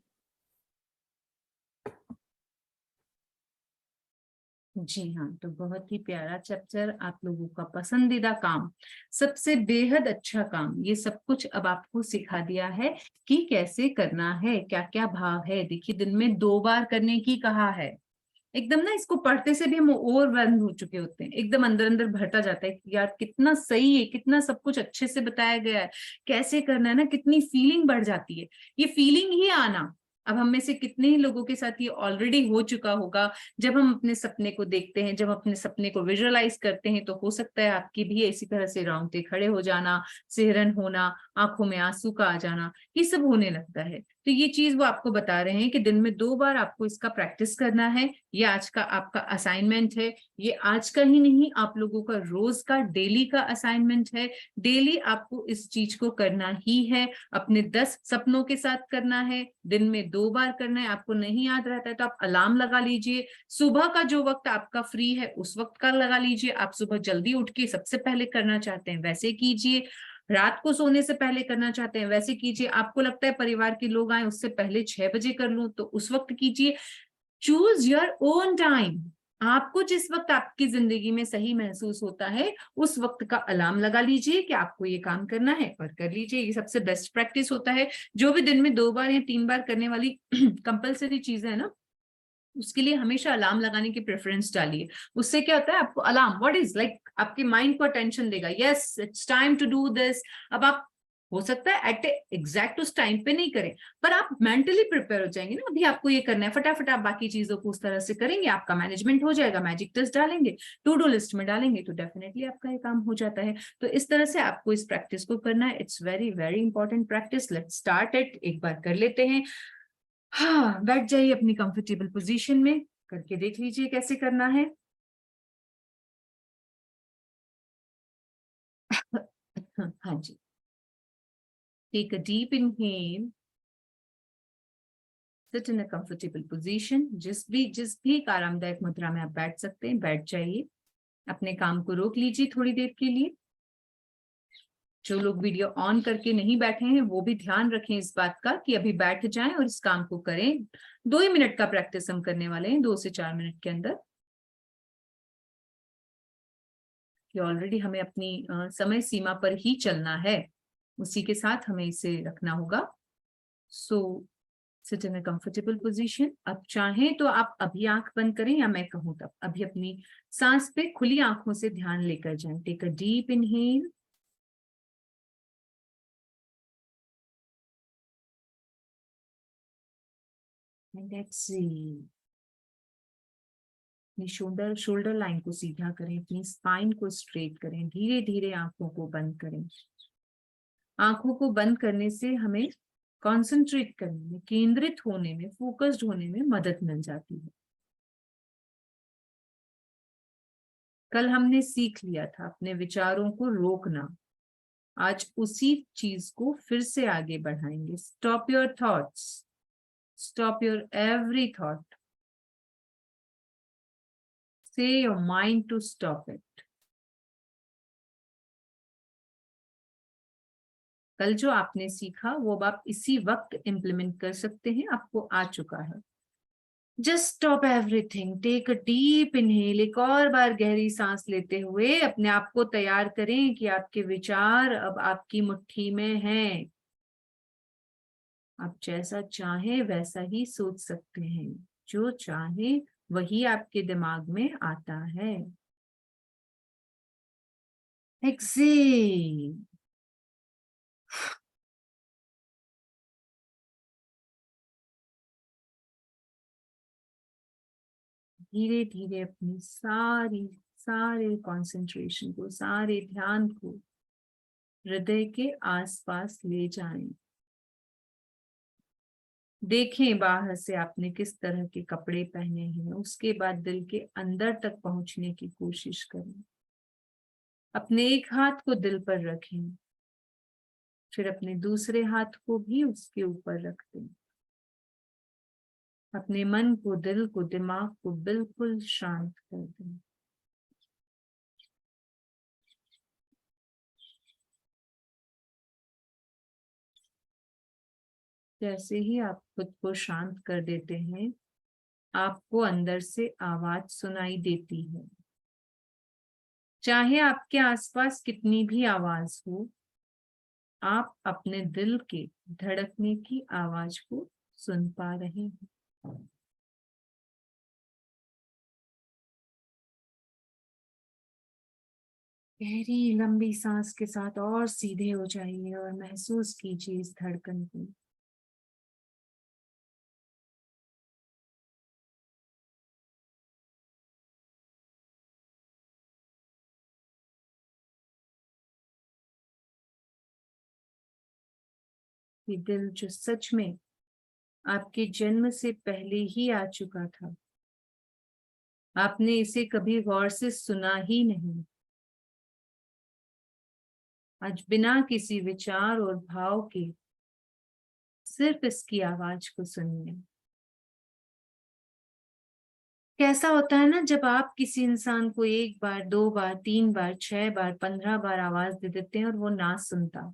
जी हाँ, तो बहुत ही प्यारा चैप्टर, आप लोगों का पसंदीदा काम, सबसे बेहद अच्छा काम, ये सब कुछ अब आपको सिखा दिया है कि कैसे करना है, क्या क्या भाव है। देखिए, दिन में 2 बार करने की कहा है। एकदम ना इसको पढ़ते से भी हम ओवरवेल्म हो चुके होते हैं, एकदम अंदर अंदर भरता जाता है यार कितना सही है, कितना सब कुछ अच्छे से बताया गया है, कैसे करना है ना, कितनी फीलिंग बढ़ जाती है। ये फीलिंग ही आना, अब हम में से कितने ही लोगों के साथ ये ऑलरेडी हो चुका होगा। जब हम अपने सपने को देखते हैं, जब अपने सपने को विजुअलाइज करते हैं, तो हो सकता है आपकी भी इसी तरह से रोंगटे खड़े हो जाना, सिहरन होना, आंखों में आंसू का आ जाना, ये सब होने लगता है। तो ये चीज वो आपको बता रहे हैं कि दिन में 2 बार आपको इसका प्रैक्टिस करना है। ये आज का आपका असाइनमेंट है। ये आज का ही नहीं, आप लोगों का रोज का, डेली का असाइनमेंट है। डेली आपको इस चीज को करना ही है। अपने 10 सपनों के साथ करना है, दिन में 2 बार करना है। आपको नहीं याद रहता है तो आप अलार्म लगा लीजिए। सुबह का जो वक्त आपका फ्री है उस वक्त का लगा लीजिए। आप सुबह जल्दी उठ के सबसे पहले करना चाहते हैं वैसे कीजिए। रात को सोने से पहले करना चाहते हैं वैसे कीजिए। आपको लगता है परिवार के लोग आए उससे पहले 6 बजे कर लूं तो उस वक्त कीजिए। Choose your own time. आपको जिस वक्त आपकी जिंदगी में सही महसूस होता है उस वक्त का अलार्म लगा लीजिए कि आपको ये काम करना है और कर लीजिए। ये सबसे बेस्ट प्रैक्टिस होता है। जो भी दिन में 2 बार या 3 बार करने वाली कंपलसरी चीजें है ना, उसके लिए हमेशा अलार्म लगाने की प्रेफरेंस डालिए। उससे क्या होता है, आपको अलार्म व्हाट इज लाइक आपके माइंड को अटेंशन देगा, yes it's time to do this. अब आप हो सकता है एट एग्जैक्ट उस टाइम पे नहीं करें, पर आप मेंटली प्रिपेयर हो जाएंगे ना, अभी आपको ये करना है, फटाफट आप बाकी चीजों को उस तरह से करेंगे, आपका मैनेजमेंट हो जाएगा। मैजिक टेस्ट डालेंगे, टू डू लिस्ट में डालेंगे तो डेफिनेटली आपका ये काम हो जाता है। तो इस तरह से आपको इस प्रैक्टिस को करना है। It's very very important practice. Let's start it. एक बार कर लेते हैं। हाँ, बैठ जाइए अपनी कंफर्टेबल पोजीशन में, करके देख लीजिए कैसे करना है। हाँ जी, take a deep inhale, sit in a comfortable position. जिस भी आरामदायक मुद्रा में आप बैठ सकते हैं बैठ जाइए। अपने काम को रोक लीजिए थोड़ी देर के लिए। जो लोग वीडियो ऑन करके नहीं बैठे हैं वो भी ध्यान रखें इस बात का कि अभी बैठ जाएं और इस काम को करें। 2 ही मिनट का प्रैक्टिस हम करने वाले हैं, 2 से 4 मिनट के अंदर। कि ऑलरेडी हमें अपनी समय सीमा पर ही चलना है, उसी के साथ हमें इसे रखना होगा। So sit in a comfortable position. अब चाहें तो आप अभी आंख बंद करें या मैं कहूं तब अभी अपनी सांस पे खुली आंखों से ध्यान लेकर जाएं। Take a deep inhale and exhale. अपनी शोल्डर लाइन को सीधा करें, अपनी स्पाइन को स्ट्रेट करें। धीरे धीरे आंखों को बंद करें। आंखों को बंद करने से हमें कंसंट्रेट करने में, केंद्रित होने में, फोकस्ड होने में मदद मिल जाती है। कल हमने सीख लिया था अपने विचारों को रोकना। आज उसी चीज को फिर से आगे बढ़ाएंगे। Stop your thoughts, stop your every thought. Say your mind to stop it. कल जो आपने सीखा वो अब आप इसी वक्त इम्प्लीमेंट कर सकते हैं, आपको आ चुका है। Just stop everything, take a deep inhale. एक और बार गहरी सांस लेते हुए अपने आप को तैयार करें कि आपके विचार अब आपकी मुट्ठी में हैं। आप जैसा चाहें वैसा ही सोच सकते हैं, जो चाहे वही आपके दिमाग में आता है। एक्सेल। धीरे धीरे अपनी सारे कंसंट्रेशन को, सारे ध्यान को हृदय के आसपास ले जाएं। देखें बाहर से आपने किस तरह के कपड़े पहने हैं, उसके बाद दिल के अंदर तक पहुंचने की कोशिश करें। अपने एक हाथ को दिल पर रखें, फिर अपने दूसरे हाथ को भी उसके ऊपर रख दें। अपने मन को, दिल को, दिमाग को बिल्कुल शांत कर दें। जैसे ही आप खुद को शांत कर देते हैं, आपको अंदर से आवाज सुनाई देती है। चाहे आपके आसपास कितनी भी आवाज हो, आप अपने दिल के धड़कने की आवाज को सुन पा रहे हैं। गहरी लंबी सांस के साथ और सीधे हो जाइए और महसूस कीजिए इस धड़कन को। ये दिल जो सच में आपके जन्म से पहले ही आ चुका था, आपने इसे कभी गौर से सुना ही नहीं। आज बिना किसी विचार और भाव के सिर्फ इसकी आवाज को सुनिए। कैसा होता है ना, जब आप किसी इंसान को 1 बार, 2 बार, 3 बार, 6 बार, 15 बार आवाज दे देते हैं और वो ना सुनता,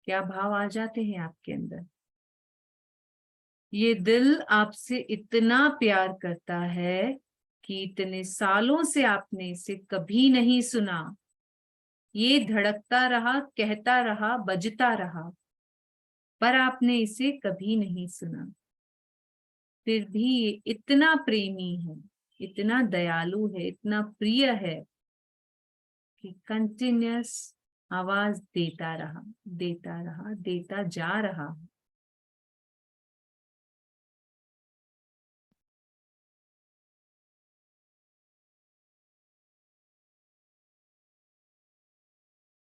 क्या भाव आ जाते हैं आपके अंदर? ये दिल आपसे इतना प्यार करता है कि इतने सालों से आपने इसे कभी नहीं सुना। ये धड़कता रहा, कहता रहा, बजता रहा, पर आपने इसे कभी नहीं सुना। फिर भी ये इतना प्रेमी है, इतना दयालु है, इतना प्रिय है कि कंटिन्यूअस आवाज देता रहा, देता रहा, देता जा रहा है।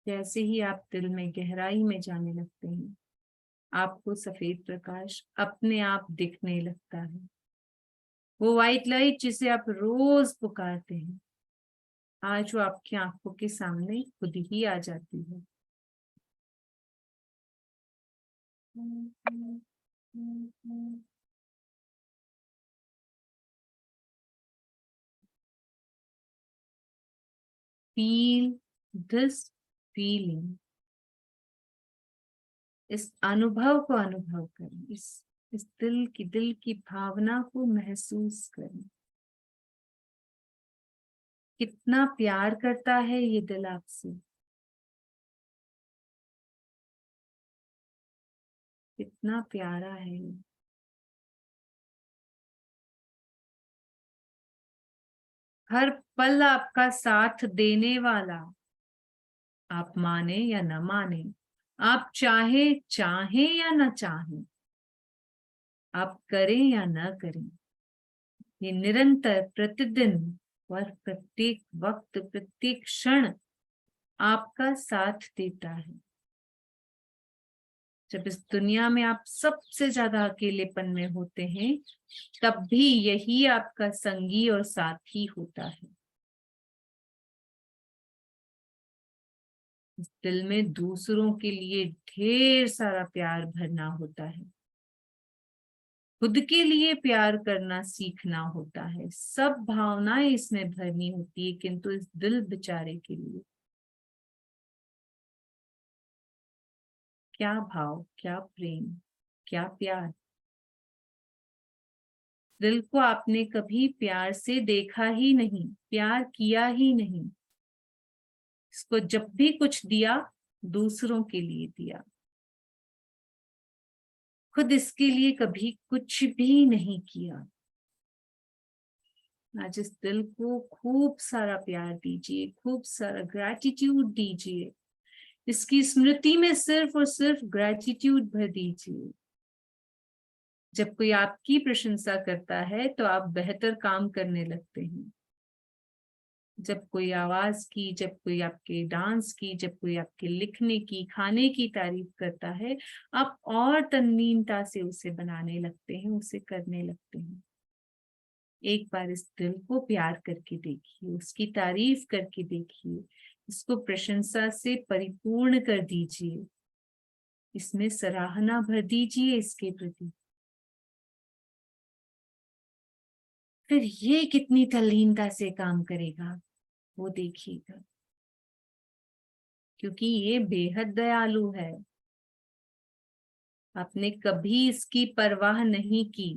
जैसे ही आप दिल में गहराई में जाने लगते हैं, आपको सफेद प्रकाश अपने आप दिखने लगता है। वो व्हाइट लाइट जिसे आप रोज पुकारते हैं, आज वो आपकी आंखों के सामने खुद ही आ जाती है। Feel this feeling. इस अनुभव को अनुभव करें, इस दिल की भावना को महसूस करें। कितना प्यार करता है ये दिल आपसे, कितना प्यारा है ये। हर पल आपका साथ देने वाला, आप माने या न माने, आप चाहे या न चाहें, आप करें या न करें, ये निरंतर प्रतिदिन और प्रत्येक वक्त, प्रत्येक क्षण आपका साथ देता है। जब इस दुनिया में आप सबसे ज्यादा अकेलेपन में होते हैं, तब भी यही आपका संगी और साथी होता है। इस दिल में दूसरों के लिए ढेर सारा प्यार भरना होता है, खुद के लिए प्यार करना सीखना होता है। सब भावनाएं इसमें भरनी होती है, किंतु इस दिल बेचारे के लिए क्या भाव, क्या प्रेम, क्या प्यार। दिल को आपने कभी प्यार से देखा ही नहीं, प्यार किया ही नहीं। इसको जब भी कुछ दिया, दूसरों के लिए दिया, खुद इसके लिए कभी कुछ भी नहीं किया। आज इस दिल को खूब सारा प्यार दीजिए, खूब सारा ग्रैटिट्यूड दीजिए, इसकी स्मृति में सिर्फ और सिर्फ ग्रैटिट्यूड भर दीजिए। जब कोई आपकी प्रशंसा करता है तो आप बेहतर काम करने लगते हैं। जब कोई आवाज की, जब कोई आपके डांस की, जब कोई आपके लिखने की, खाने की तारीफ करता है, आप और तन्मीनता से उसे बनाने लगते हैं, उसे करने लगते हैं। एक बार इस दिल को प्यार करके देखिए, उसकी तारीफ करके देखिए, इसको प्रशंसा से परिपूर्ण कर दीजिए, इसमें सराहना भर दीजिए इसके प्रति। फिर ये कितनी तल्लीनता से काम करेगा वो देखिएगा, क्योंकि ये बेहद दयालु है। आपने कभी इसकी परवाह नहीं की,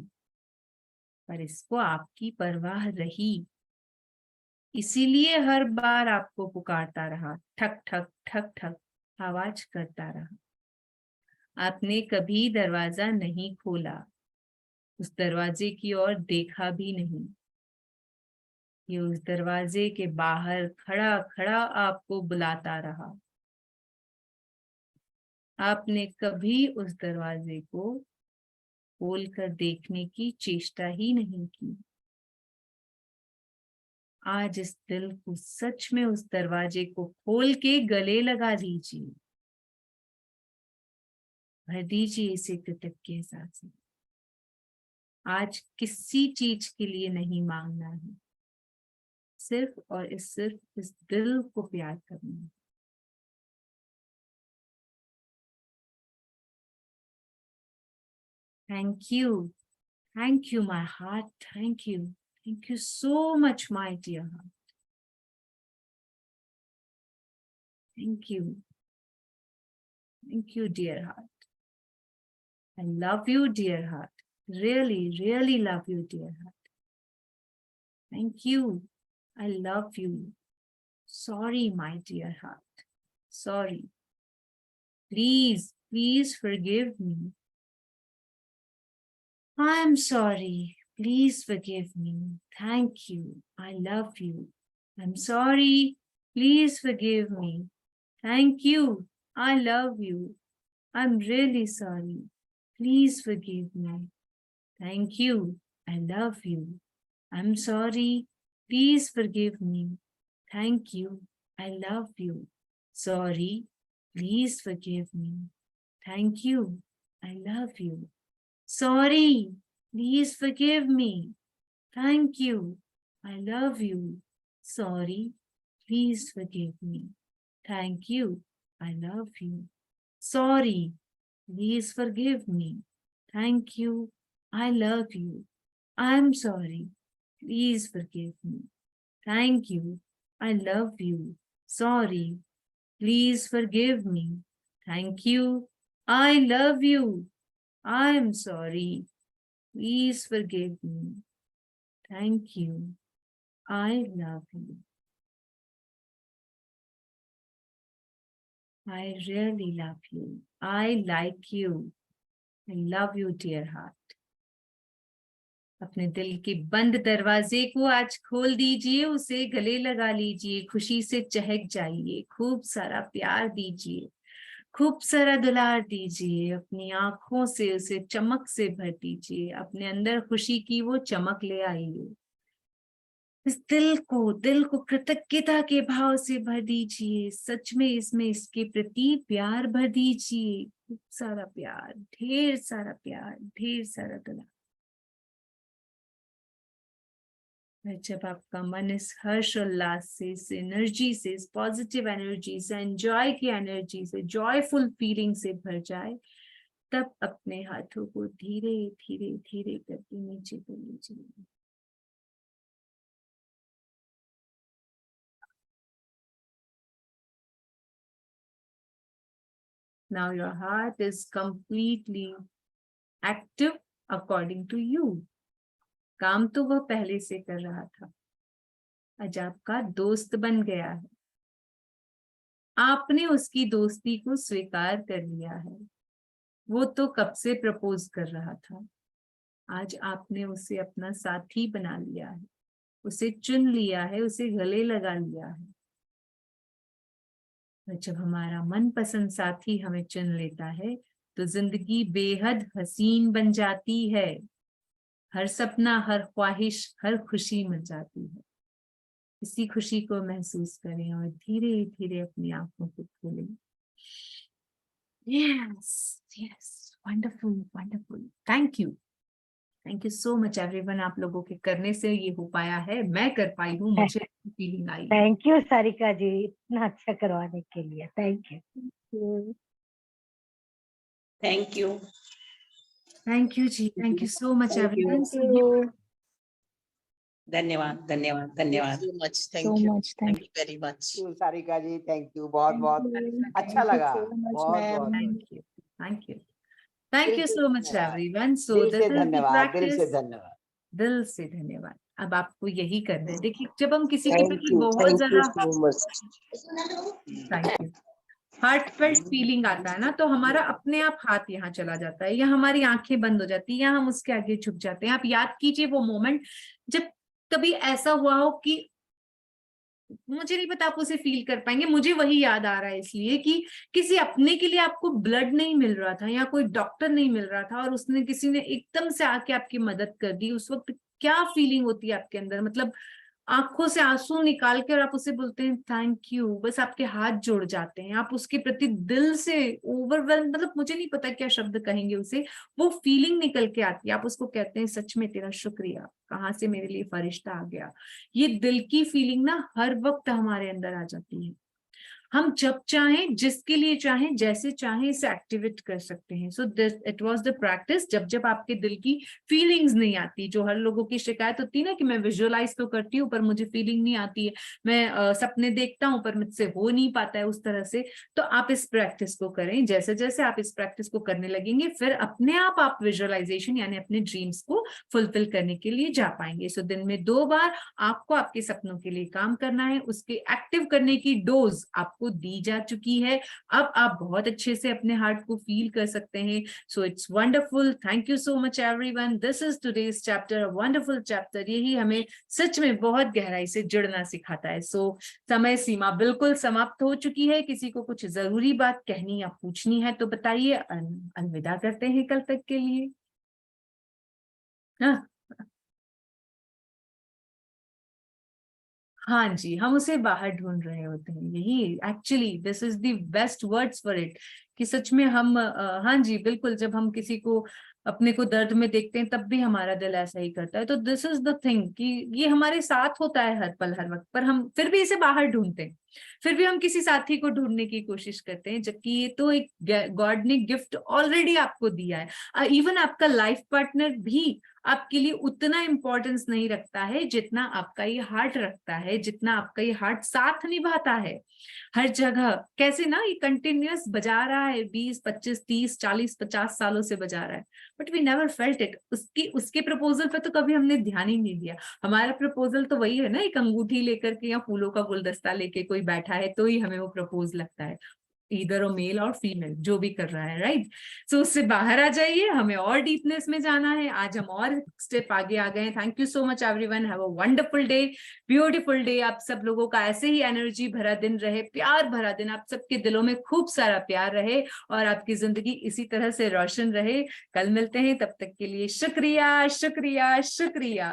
पर इसको आपकी परवाह रही, इसीलिए हर बार आपको पुकारता रहा, ठक ठक ठक ठक आवाज करता रहा। आपने कभी दरवाजा नहीं खोला, उस दरवाजे की ओर देखा भी नहीं। ये उस दरवाजे के बाहर खड़ा खड़ा आपको बुलाता रहा। आपने कभी उस दरवाजे को खोल कर देखने की चेष्टा ही नहीं की। आज इस दिल को सच में उस दरवाजे को खोल के गले लगा दीजिए, भर दीजिए इसे कृतज्ञता से। आज किसी चीज के लिए नहीं मांगना है, सिर्फ और सिर्फ इस दिल को प्यार करना है। Thank you my heart, thank you so much my dear heart. Thank you dear heart. I love you dear heart, really love you dear heart. Thank you, I love you. Sorry my dear heart, sorry. Please forgive me. I'm sorry, please forgive me. Thank you, I love you. I'm sorry, please forgive me. Thank you, I love you. I'm really sorry, please forgive me. Thank you, I love you. I'm sorry, please forgive me. Thank you, I love you. Sorry, please forgive me. Thank you, I love you. Sorry, please forgive me. Thank you, I love you. Sorry, please forgive me. Thank you, I love you. Sorry, please forgive me. Thank you, I love you. I'm sorry, please forgive me. Thank you, I love you. Sorry, please forgive me. Thank you, I love you. I'm sorry, please forgive me. Thank you, I love you. I really love you. I like you. I love you, dear heart. अपने दिल के बंद दरवाजे को आज खोल दीजिए, उसे गले लगा लीजिए, खुशी से चहक जाइए, खूब सारा प्यार दीजिए, खूब सारा दुलार दीजिए, अपनी आंखों से उसे चमक से भर दीजिए, अपने अंदर खुशी की वो चमक ले आइए। इस दिल को कृतज्ञता के भाव से भर दीजिए, सच में इसमें इसके प्रति प्यार भर दीजिए, खूब सारा प्यार, ढेर सारा प्यार, ढेर सारा दुलार। जब आपका मन इस हर्ष उल्लास से, इस एनर्जी से, इस पॉजिटिव एनर्जी से, एंजॉय की एनर्जी से, जॉयफुल फीलिंग से भर जाए, तब अपने हाथों को धीरे धीरे धीरे करके नीचे को ले जाइए। Now your heart is completely active according to you. काम तो वह पहले से कर रहा था, आज आपका दोस्त बन गया है। आपने उसकी दोस्ती को स्वीकार कर लिया है। वो तो कब से प्रपोज कर रहा था, आज आपने उसे अपना साथी बना लिया है, उसे चुन लिया है, उसे गले लगा लिया है। और जब हमारा मनपसंद साथी हमें चुन लेता है तो जिंदगी बेहद हसीन बन जाती है। हर सपना, हर ख्वाहिश, हर खुशी मिल जाती है। इसी खुशी को महसूस करें और धीरे धीरे अपनी आंखों को खोलें। Yes yes, wonderful wonderful, thank you so much everyone. आप लोगों के करने से ये हो पाया है, मैं कर पाई हूँ, मुझे फीलिंग आई। थैंक यू सारिका जी, इतना अच्छा करवाने के लिए, thank you. Thank you. Thank you जी, thank you so much everyone. धन्यवाद धन्यवाद धन्यवाद। So much, thank you. Thank you very much. Sarika ji, thank you, बहुत बहुत अच्छा लगा, बहुत बहुत thank you so much everyone. So दिल दिस से इज द धन्यवाद, दिल से प्रैक्टिस। धन्यवाद। दिल से धन्यवाद। अब आपको यही करना है। देखिए, जब हम किसी के Thank प्रति you. बहुत Thank you ज्यादा so much. Thank you heartfelt feeling आता है ना, तो हमारा अपने आप हाथ यहाँ चला जाता है या हमारी आंखें बंद हो जाती है या हम उसके आगे झुक जाते हैं। आप याद कीजिए वो मोमेंट जब कभी ऐसा हुआ हो कि मुझे नहीं पता आप उसे फील कर पाएंगे, मुझे वही याद आ रहा है इसलिए कि किसी अपने के लिए आपको ब्लड नहीं मिल रहा था या कोई डॉक्टर नहीं मिल रहा था और उसने किसी ने एकदम से आके आपकी मदद कर दी। उस वक्त क्या फीलिंग होती है आपके अंदर, मतलब आंखों से आंसू निकाल के और आप उसे बोलते हैं थैंक यू, बस आपके हाथ जुड़ जाते हैं, आप उसके प्रति दिल से ओवरवेल्म, मतलब मुझे नहीं पता क्या शब्द कहेंगे उसे, वो फीलिंग निकल के आती है। आप उसको कहते हैं सच में तेरा शुक्रिया, कहाँ से मेरे लिए फरिश्ता आ गया। ये दिल की फीलिंग ना हर वक्त हमारे अंदर आ जाती है। हम जब चाहें, जिसके लिए चाहें, जैसे चाहें इसे एक्टिवेट कर सकते हैं। So this it was the practice. जब जब आपके दिल की फीलिंग्स नहीं आती, जो हर लोगों की शिकायत होती है ना कि मैं विजुअलाइज तो करती हूँ पर मुझे फीलिंग नहीं आती है, मैं सपने देखता हूँ पर मुझसे हो नहीं पाता है उस तरह से, तो आप इस प्रैक्टिस को करें। जैसे जैसे आप इस प्रैक्टिस को करने लगेंगे फिर अपने आप विजुअलाइजेशन यानी अपने ड्रीम्स को फुलफिल करने के लिए जा पाएंगे। सो दिन में 2 बार आपको आपके सपनों के लिए काम करना है। उसके एक्टिव करने की डोज आपको दी जा चुकी है। अब आप बहुत अच्छे से अपने हार्ट को फील कर सकते हैं। So it's wonderful, thank you so much everyone. This is today's chapter, wonderful chapter. यही हमें सच में बहुत गहराई से जुड़ना सिखाता है। सो समय सीमा बिल्कुल समाप्त हो चुकी है। किसी को कुछ जरूरी बात कहनी या पूछनी है तो बताइए, अलविदा करते हैं कल तक के लिए। हाँ जी, हम उसे बाहर ढूंढ रहे होते हैं। यही actually this is the best words for it, कि सच में हम हाँ जी बिल्कुल, जब हम किसी को अपने को दर्द में देखते हैं तब भी हमारा दिल ऐसा ही करता है। तो दिस इज द थिंग कि ये हमारे साथ होता है हर पल हर वक्त, पर हम फिर भी इसे बाहर ढूंढते हैं, फिर भी हम किसी साथी को ढूंढने की कोशिश करते हैं, जबकि ये तो एक गॉड ने गिफ्ट ऑलरेडी आपको दिया है। इवन आपका लाइफ पार्टनर भी आपके लिए उतना इंपॉर्टेंस नहीं रखता है जितना आपका ये हार्ट रखता है, जितना आपका ये हार्ट साथ निभाता है हर जगह। कैसे ना ये कंटिन्यूअस बजा रहा है, 20, 25, 30, 40, 50 सालों से बजा रहा है, but we never felt it. उसके प्रपोजल पे तो कभी हमने ध्यान ही नहीं दिया। हमारा प्रपोजल तो वही है ना, एक अंगूठी लेकर के या फूलों का गुलदस्ता लेके कोई बैठा है तो ही हमें वो प्रपोज लगता है, इधर मेल और फीमेल जो भी कर रहा है, राइट। सो उससे बाहर आ जाइए, हमें और डीपनेस में जाना है। आज हम और स्टेप आगे आ गए। Thank you so much everyone, have a wonderful day, beautiful day. आप सब लोगों का ऐसे ही एनर्जी भरा दिन रहे, प्यार भरा दिन, आप सबके दिलों में खूब सारा प्यार रहे और आपकी जिंदगी इसी तरह से रोशन रहे। कल मिलते हैं, तब तक के लिए शुक्रिया शुक्रिया शुक्रिया।